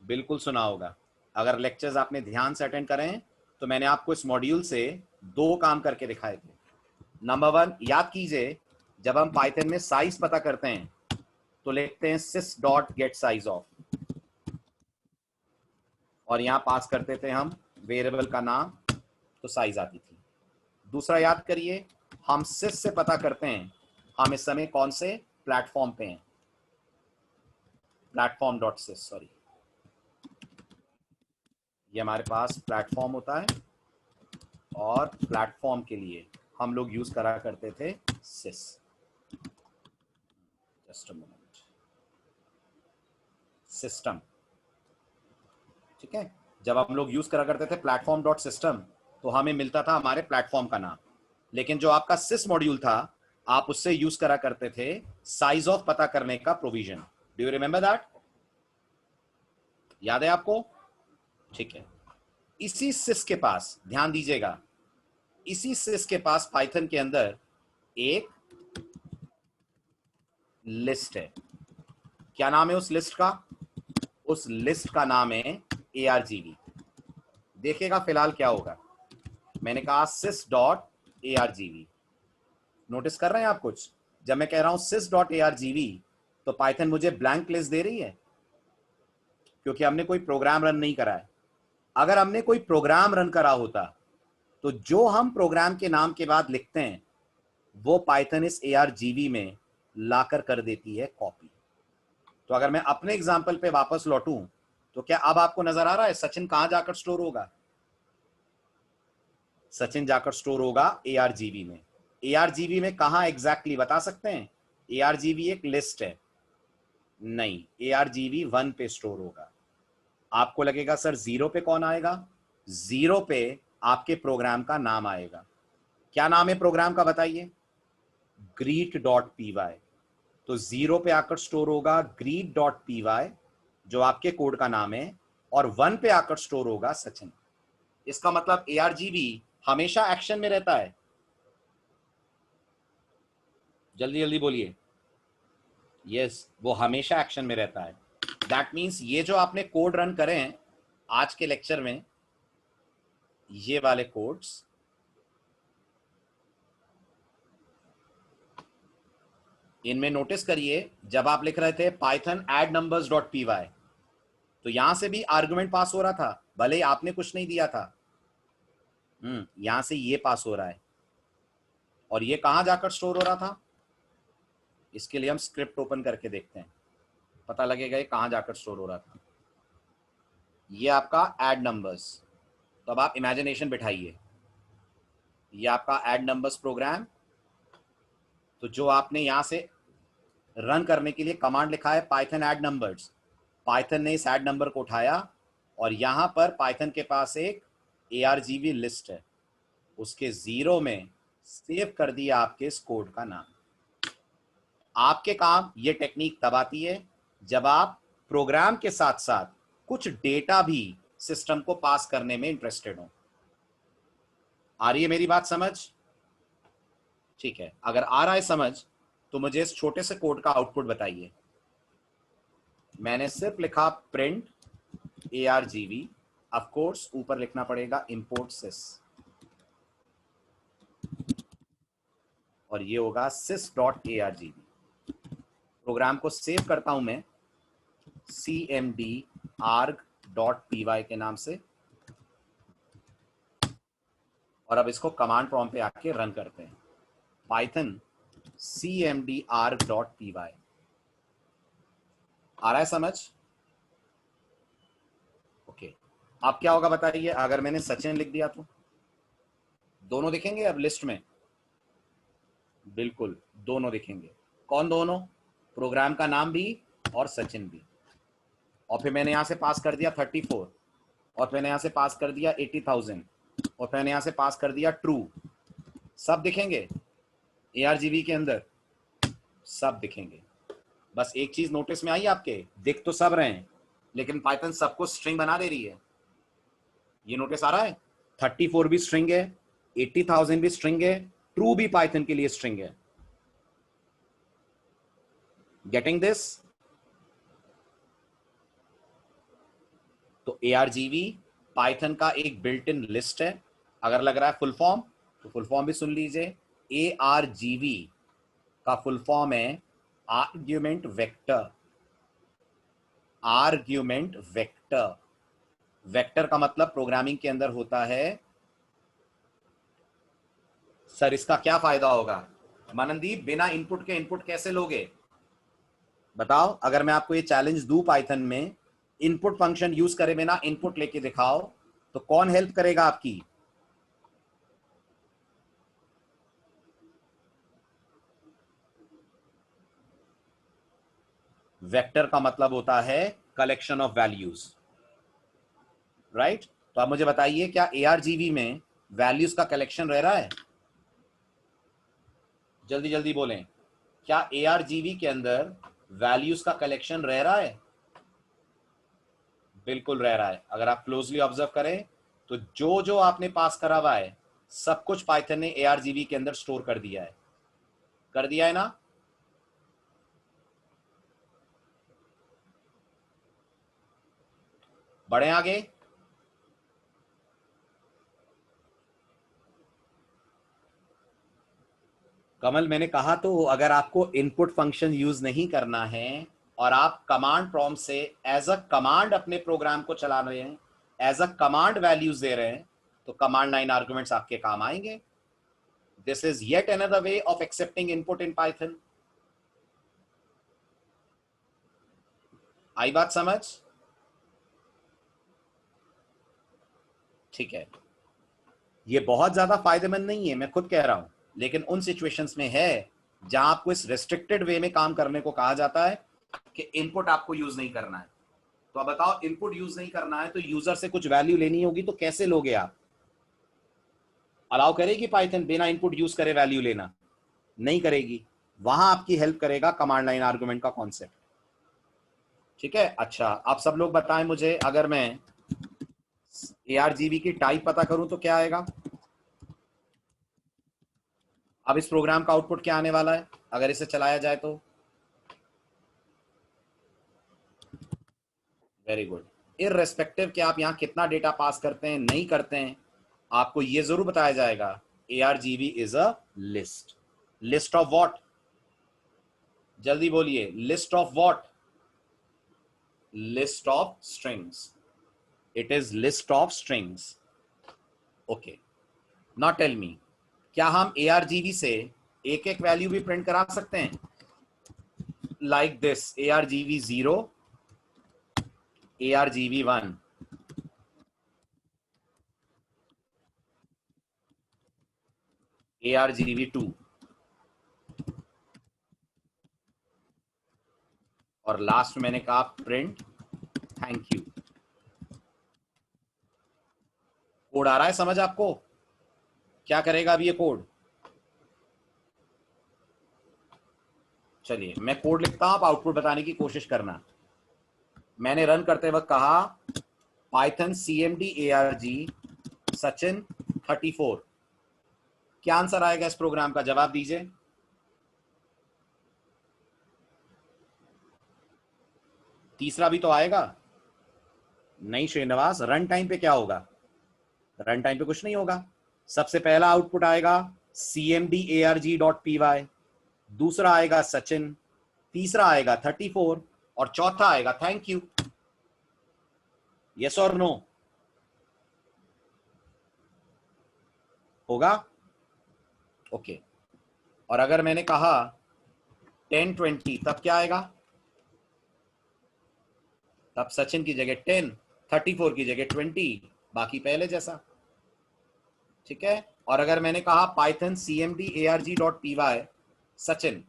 बिल्कुल सुना होगा। अगर लेक्चर्स आपने ध्यान से अटेंड करें तो मैंने आपको इस मॉड्यूल से दो काम करके दिखाए थे। नंबर 1, याद कीजिए, जब हम पाइथन में साइज पता करते हैं तो लिखते हैं sys dot gate size of, और यहां पास करते थे हम वेरिएबल का नाम, तो साइज आती थी। दूसरा याद करिए, हम sys से पता करते हैं हम इस समय कौन से प्लेटफॉर्म पे हैं, प्लेटफॉर्म डॉट sys, सॉरी, ये हमारे पास प्लेटफॉर्म होता है और प्लेटफॉर्म के लिए हम लोग यूज करा करते थे sys। Just a moment, system, ठीक है? जब हम लोग यूज करा करते थे प्लेटफॉर्म डॉट सिस्टम तो हमें मिलता था हमारे प्लेटफॉर्म का नाम। लेकिन जो आपका सिस मॉड्यूल था आप उससे यूज करा करते थे साइज ऑफ पता करने का provision. Do you remember that? याद है आपको? ठीक है। इसी सिस के पास, ध्यान दीजिएगा, इसी सिस के पास पाइथन के अंदर एक लिस्ट है। क्या नाम है उस लिस्ट का? उस लिस्ट का नाम है argv। देखिएगा फिलहाल क्या होगा। मैंने कहा sys डॉट argv, नोटिस कर रहे हैं आप कुछ? जब मैं कह रहा हूं sys डॉट argv तो पाइथन मुझे ब्लैंक लिस्ट दे रही है क्योंकि हमने कोई प्रोग्राम रन नहीं करा है। अगर हमने कोई प्रोग्राम रन करा होता तो जो हम प्रोग्राम के नाम के बाद लिखते हैं वो पाइथन इस argv में लाकर कर देती है कॉपी। तो अगर मैं अपने एग्जाम्पल पे वापस लौटूं तो क्या अब आपको नजर आ रहा है सचिन कहां जाकर स्टोर होगा? सचिन जाकर स्टोर होगा argv में। argv में कहां एग्जैक्टली बता सकते हैं? argv एक लिस्ट है, नहीं, argv 1 पे स्टोर होगा। आपको लगेगा सर 0 पे कौन आएगा? 0 पे आपके प्रोग्राम का नाम आएगा। क्या नाम है प्रोग्राम का बताइए? greet.py। तो 0 पे आकर स्टोर होगा greet.py जो आपके कोड का नाम है, और 1 पे आकर स्टोर होगा सचिन। इसका मतलब argv हमेशा एक्शन में रहता है। जल्दी जल्दी बोलिए। यस, वो हमेशा एक्शन में रहता है। दैट मीन्स ये जो आपने कोड रन करे हैं आज के लेक्चर में, ये वाले कोड्स, इनमें नोटिस करिए जब आप लिख रहे थे Python add numbers dot P Y तो यहां से भी आर्गुमेंट पास हो रहा था, भले ही आपने कुछ नहीं दिया था। यहां से ये पास हो रहा है, और ये कहां जाकर स्टोर हो रहा था? इसके लिए हम स्क्रिप्ट ओपन करके देखते हैं, पता लगेगा ये कहां जाकर स्टोर हो रहा था। ये आपका ऐड नंबर्स, तो अब आप इमेजिनेशन बिठाइए, ये आपका ऐड नंबर्स प्रोग्राम, तो जो आपने यहां से रन करने के लिए कमांड लिखा है पाइथन ऐड नंबर्स, पाइथन ने इस ऐड नंबर को उठाया और यहां पर पाइथन के पास एक ARGV लिस्ट है, उसके 0 में सेव कर दिया आपके इस कोड का नाम। आपके काम ये टेक्निक तब आती है जब आप प्रोग्राम के साथ साथ कुछ डेटा भी सिस्टम को पास करने में इंटरेस्टेड हो। आ रही है मेरी बात समझ? ठीक है, अगर आ रहा है समझ तो मुझे इस छोटे से कोड का आउटपुट बताइए। मैंने सिर्फ लिखा प्रिंट ARGV, ऑफ कोर्स ऊपर लिखना पड़ेगा इंपोर्ट sys, और ये होगा sys.argv। प्रोग्राम को सेव करता हूं मैं cmd.arg.py के नाम से, और अब इसको कमांड प्रॉम्प्ट पे आके रन करते हैं। Python cmd.arg.py। आ रहा है समझ? ओके, अब क्या होगा बताइए अगर मैंने सचिन लिख दिया तो? दोनों दिखेंगे अब लिस्ट में? बिल्कुल दोनों दिखेंगे। कौन दोनों? प्रोग्राम का नाम भी और सचिन भी। और फिर मैंने यहां से पास कर दिया 34, और मैंने यहां से पास कर दिया 80,000, और मैंने यहां से पास कर दिया ट्रू। सब दिखेंगे ARGV के अंदर, सब दिखेंगे। बस एक चीज नोटिस में आई आपके, दिख तो सब रहे हैं लेकिन पाइथन सबको स्ट्रिंग बना दे रही है। ये नोटिस आ रहा है? 34 भी स्ट्रिंग है, 80,000 भी स्ट्रिंग है, ट्रू भी पाइथन के लिए स्ट्रिंग है। Getting this? तो ARGV पाइथन का एक बिल्ट इन लिस्ट है। अगर लग रहा है फुल फॉर्म तो फुल फॉर्म भी सुन लीजिए। ARGV का फुल फॉर्म है argument vector. Argument vector. Vector का मतलब प्रोग्रामिंग के अंदर होता है। सर इसका क्या फायदा होगा? मननदीप, बिना इनपुट के इनपुट कैसे लोगे? बताओ, अगर मैं आपको ये चैलेंज दूं पाइथन में, इनपुट फंक्शन यूज करे बिना इनपुट लेके दिखाओ, तो कौन हेल्प करेगा आपकी? वेक्टर का मतलब होता है कलेक्शन ऑफ वैल्यूज, राइट? तो आप मुझे बताइए, क्या ARGV में वैल्यूज का कलेक्शन रह रहा है? जल्दी जल्दी बोलें, क्या ARGV के अंदर वैल्यूज का कलेक्शन रह रहा है? बिल्कुल रह रहा है। अगर आप क्लोजली ऑब्जर्व करें तो जो जो आपने पास करा हुआ है सब कुछ पाइथन ने ARGV के अंदर स्टोर कर दिया है। कर दिया है ना? बढ़े आगे। कमल, मैंने कहा तो, अगर आपको इनपुट फंक्शन यूज नहीं करना है और आप कमांड प्रॉम्प्ट से एज अ कमांड अपने प्रोग्राम को चला रहे हैं, एज अ कमांड वैल्यूज दे रहे हैं, तो कमांड लाइन आर्गुमेंट्स आपके काम आएंगे। This is yet another way of accepting input in Python. आई बात समझ? ठीक है, ये बहुत ज्यादा फायदेमंद नहीं है, मैं खुद कह रहा हूं, लेकिन उन सिचुएशंस में है जहां आपको इस रेस्ट्रिक्टेड वे में काम करने को कहा जाता है कि इनपुट आपको यूज नहीं करना है। तो अब बताओ, इनपुट यूज नहीं करना है तो यूजर से कुछ वैल्यू लेनी होगी, तो कैसे लोगे आप? अलाउ करेगी पाइथन बिना इनपुट यूज करे वैल्यू लेना? नहीं करेगी। वहां आपकी हेल्प करेगा कमांड लाइन आर्गुमेंट का कॉन्सेप्ट। ठीक है, अच्छा आप सब लोग बताएं मुझे, अगर मैं ARGV की टाइप पता करूं तो क्या आएगा? अब इस प्रोग्राम का आउटपुट क्या आने वाला है अगर इसे चलाया जाए तो? Very good. इररेस्पेक्टिव कि आप यहां कितना डेटा पास करते हैं नहीं करते हैं, आपको यह जरूर बताया जाएगा ARGV is a list. List of what? जल्दी बोलिए, list of what? List of strings. It is list of strings. Okay, not tell me, क्या हम ARGV से एक एक वैल्यू भी प्रिंट करा सकते हैं? Like this, ARGV 0, ARGV 1, ARGV 2, और लास्ट मैंने कहा प्रिंट थैंक यू। कोड आ रहा है समझ आपको? क्या करेगा अब ये कोड? चलिए मैं कोड लिखता हूं, आप आउटपुट बताने की कोशिश करना। मैंने रन करते वक्त कहा पाइथन cmd arg सचिन 34। क्या आंसर आएगा इस प्रोग्राम का? जवाब दीजिए। तीसरा भी तो आएगा। नहीं श्रीनिवास, रन टाइम पे क्या होगा? रन टाइम पे कुछ नहीं होगा। सबसे पहला आउटपुट आएगा cmdarg.py, दूसरा आएगा सचिन, तीसरा आएगा 34 और चौथा आएगा थैंक यू। यस और नो? होगा? ओके। और अगर मैंने कहा 1020 तब क्या आएगा? तब सचिन की जगह 10, 34 की जगह 20, बाकी पहले जैसा। ठीक है। और अगर मैंने कहा पाइथन cmdarg.py सचिन,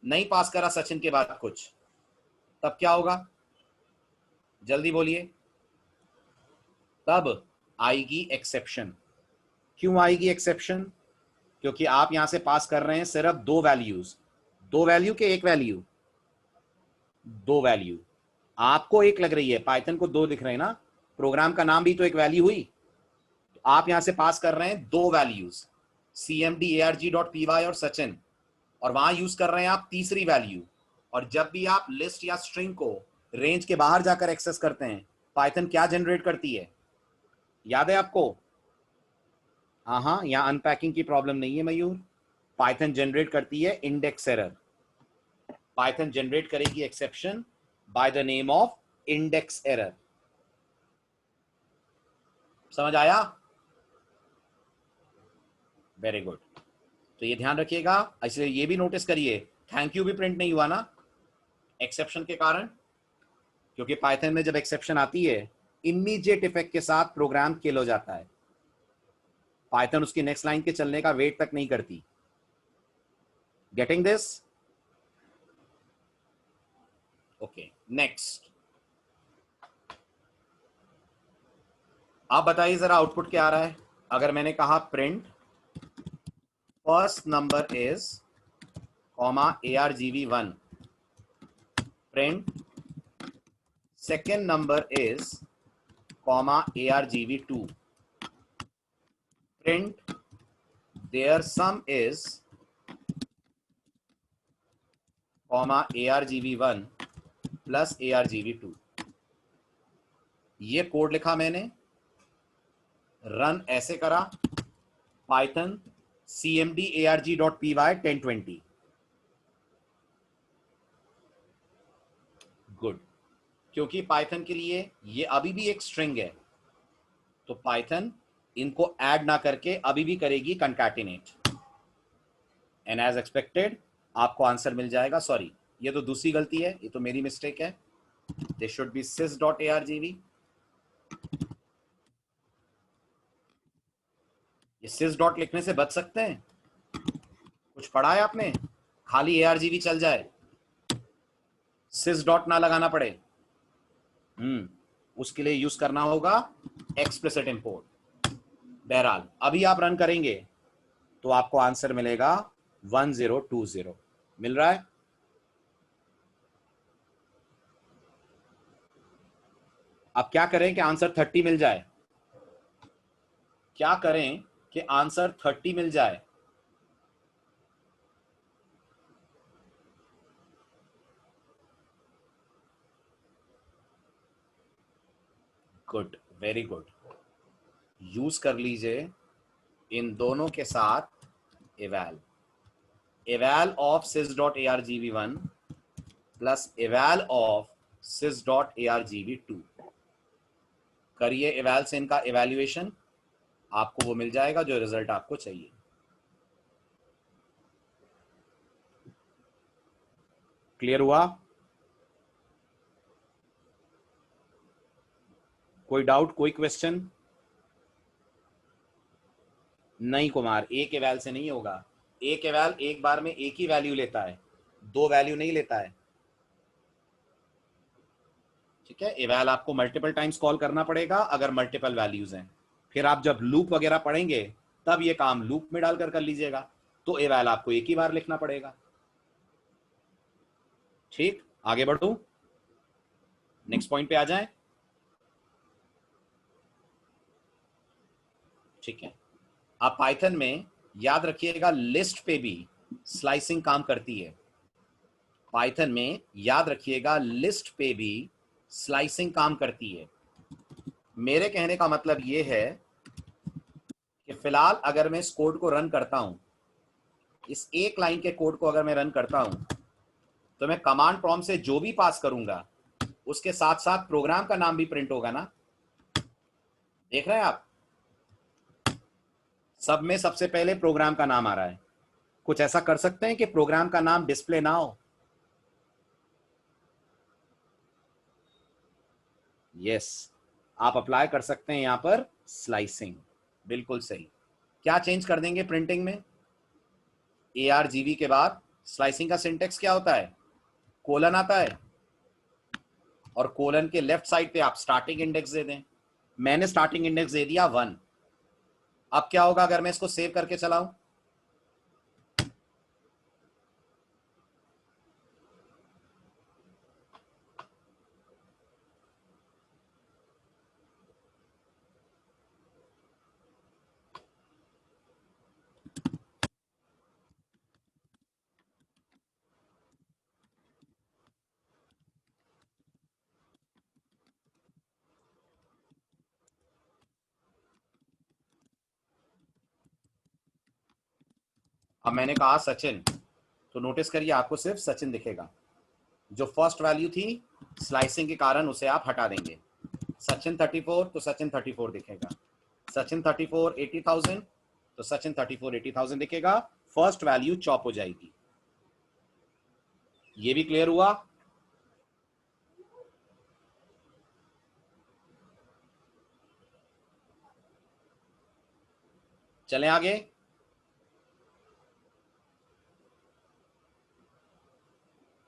नहीं पास करा सचिन के बाद कुछ, तब क्या होगा? जल्दी बोलिए। तब आएगी एक्सेप्शन। क्यों आएगी एक्सेप्शन? क्योंकि आप यहां से पास कर रहे हैं सिर्फ दो वैल्यूज। दो वैल्यू के एक वैल्यू? दो वैल्यू। आपको एक लग रही है, पाइथन को दो दिख रहे हैं ना, प्रोग्राम का नाम भी तो एक वैल्यू हुई। तो आप यहां से पास कर रहे हैं दो वैल्यूज, cmdarg.py और सचिन, और वहां यूज कर रहे हैं आप तीसरी वैल्यू। और जब भी आप लिस्ट या स्ट्रिंग को रेंज के बाहर जाकर एक्सेस करते हैं, पाइथन क्या जनरेट करती है? याद है आपको? हाँ, यहां अनपैकिंग की प्रॉब्लम नहीं है मयूर। पाइथन जनरेट करती है इंडेक्स एरर। पाइथन जनरेट करेगी exception by the name of index error. समझ आया? Very good. तो ये ध्यान रखिएगा। इसलिए ये भी नोटिस करिए, थैंक यू भी प्रिंट नहीं हुआ ना एक्सेप्शन के कारण, क्योंकि पाइथन में जब एक्सेप्शन आती है इमीडिएट इफेक्ट के साथ प्रोग्राम किल हो जाता है। पाइथन उसकी नेक्स्ट लाइन के चलने का वेट तक नहीं करती। Getting this? Okay, next. आप बताइए जरा आउटपुट क्या आ रहा है। अगर मैंने कहा print first number is comma argv1, print second number is comma argv2, print their sum is comma argv1 plus argv2। ये कोड लिखा मैंने, रन ऐसे करा पाइथन cmdarg.py 1020। गुड। क्योंकि पाइथन के लिए ये अभी भी एक स्ट्रिंग है, तो पाइथन इनको ऐड ना करके अभी भी करेगी कंकैटिनेट, एंड एज एक्सपेक्टेड आपको आंसर मिल जाएगा। सॉरी, ये तो दूसरी गलती है, ये तो मेरी मिस्टेक है। This should be sys.argv। ये sys डॉट लिखने से बच सकते हैं? कुछ पढ़ा है आपने? खाली argv चल जाए, sys डॉट ना लगाना पड़े। उसके लिए यूज करना होगा एक्सप्लिसिट इंपोर्ट। बहरहाल अभी आप रन करेंगे तो आपको आंसर मिलेगा 1020। मिल रहा है? अब क्या करें कि आंसर 30 मिल जाए? क्या करें कि आंसर 30 मिल जाए? Good, very good. यूज कर लीजिए इन दोनों के साथ eval, eval of sys.argv1 plus eval of sys.argv2। करिए eval से इनका evaluation, आपको वो मिल जाएगा जो रिजल्ट आपको चाहिए। क्लियर हुआ? कोई डाउट, कोई क्वेश्चन? नहीं कुमार, एक eval से नहीं होगा। एक eval एक बार में एक ही वैल्यू लेता है, दो वैल्यू नहीं लेता है। ठीक है, eval आपको मल्टीपल टाइम्स कॉल करना पड़ेगा अगर मल्टीपल वैल्यूज हैं, फिर आप जब लूप वगैरह पढ़ेंगे तब ये काम लूप में डालकर कर लीजिएगा, तो एवल आपको एक ही बार लिखना पड़ेगा। ठीक, आगे बढ़ू, नेक्स्ट पॉइंट पे आ जाएं। ठीक है, आप पाइथन में याद रखिएगा लिस्ट पे भी स्लाइसिंग काम करती है। पाइथन में याद रखिएगा लिस्ट पे भी स्लाइसिंग काम करती है। मेरे कहने का मतलब यह है कि फिलहाल अगर मैं इस कोड को रन करता हूं, इस एक लाइन के कोड को अगर मैं रन करता हूं, तो मैं कमांड प्रॉम्प्ट से जो भी पास करूंगा उसके साथ साथ प्रोग्राम का नाम भी प्रिंट होगा ना। देख रहे हैं आप, सब में सबसे पहले प्रोग्राम का नाम आ रहा है। कुछ ऐसा कर सकते हैं कि प्रोग्राम का नाम डिस्प्ले ना हो? यस, आप अप्लाई कर सकते हैं यहां पर स्लाइसिंग, बिल्कुल सही। क्या चेंज कर देंगे प्रिंटिंग में? ARGV के बाद स्लाइसिंग का सिंटेक्स क्या होता है? कोलन आता है, और कोलन के लेफ्ट साइड पे आप स्टार्टिंग इंडेक्स दे दें। मैंने स्टार्टिंग इंडेक्स दे दिया 1। अब क्या होगा अगर मैं इसको सेव करके चलाऊं? अब मैंने कहा सचिन, तो नोटिस करिए आपको सिर्फ सचिन दिखेगा। जो फर्स्ट वैल्यू थी स्लाइसिंग के कारण उसे आप हटा देंगे। सचिन 34 तो सचिन 34 दिखेगा। सचिन 34 80,000 तो सचिन 34 80,000 दिखेगा। फर्स्ट वैल्यू चॉप हो जाएगी। ये भी क्लियर हुआ? चलें आगे।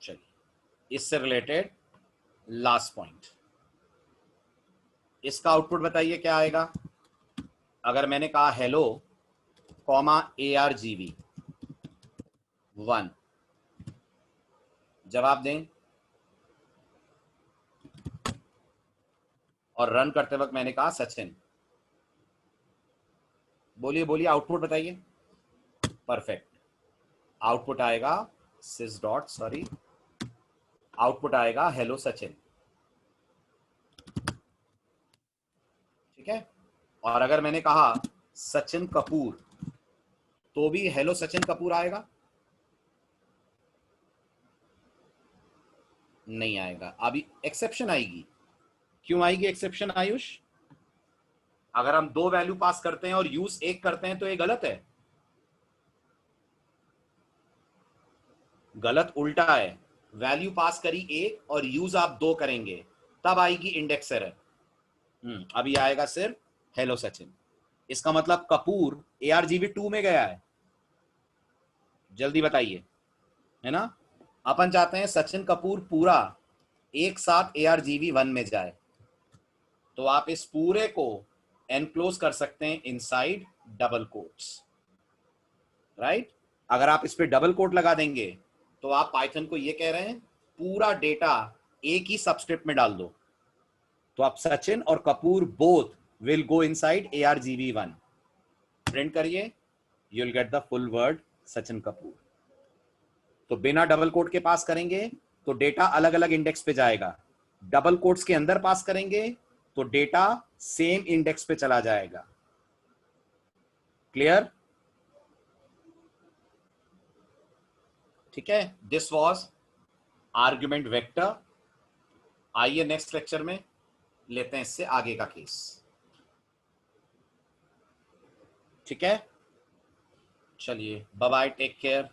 चलिए, इससे रिलेटेड लास्ट पॉइंट, इसका आउटपुट बताइए क्या आएगा। अगर मैंने कहा हेलो कॉमा ARGV 1, जवाब दें। और रन करते वक्त मैंने कहा सचिन। बोलिए बोलिए, आउटपुट बताइए। परफेक्ट, आउटपुट आएगा सिस डॉट, सॉरी, आउटपुट आएगा हेलो सचिन। ठीक है, और अगर मैंने कहा सचिन कपूर तो भी हेलो सचिन कपूर आएगा? नहीं आएगा। अभी एक्सेप्शन आएगी। क्यों आएगी एक्सेप्शन आयुष? अगर हम 2 वैल्यू पास करते हैं और यूज 1 करते हैं तो ये गलत है। गलत उल्टा है, वैल्यू पास करी 1 और यूज आप 2 करेंगे तब आएगी इंडेक्स एरर। अभी आएगा सिर्फ हेलो सचिन। इसका मतलब कपूर ARGV 2 में गया है। जल्दी बताइए, है ना। अपन चाहते हैं सचिन कपूर पूरा एक साथ ARGV 1 में जाए, तो आप इस पूरे को एनक्लोज कर सकते हैं इनसाइड डबल कोट्स, राइट। अगर आप इस पे डबल कोट लगा देंगे तो आप पाइथन को ये कह रहे हैं पूरा डेटा एक ही सबस्क्रिप्ट में डाल दो, तो आप सचिन और Kapoor both will go inside ARGV 1। Print करिए, you will get the full word Sachin Kapoor. तो बिना डबल कोट के पास करेंगे तो डेटा अलग अलग इंडेक्स पे जाएगा, डबल कोट्स के अंदर पास करेंगे तो डेटा सेम इंडेक्स पे चला जाएगा। क्लियर? ठीक है, दिस वॉज आर्ग्यूमेंट वेक्टर। आइए नेक्स्ट लेक्चर में लेते हैं इससे आगे का केस। ठीक है, चलिए, बाय बाय, टेक केयर।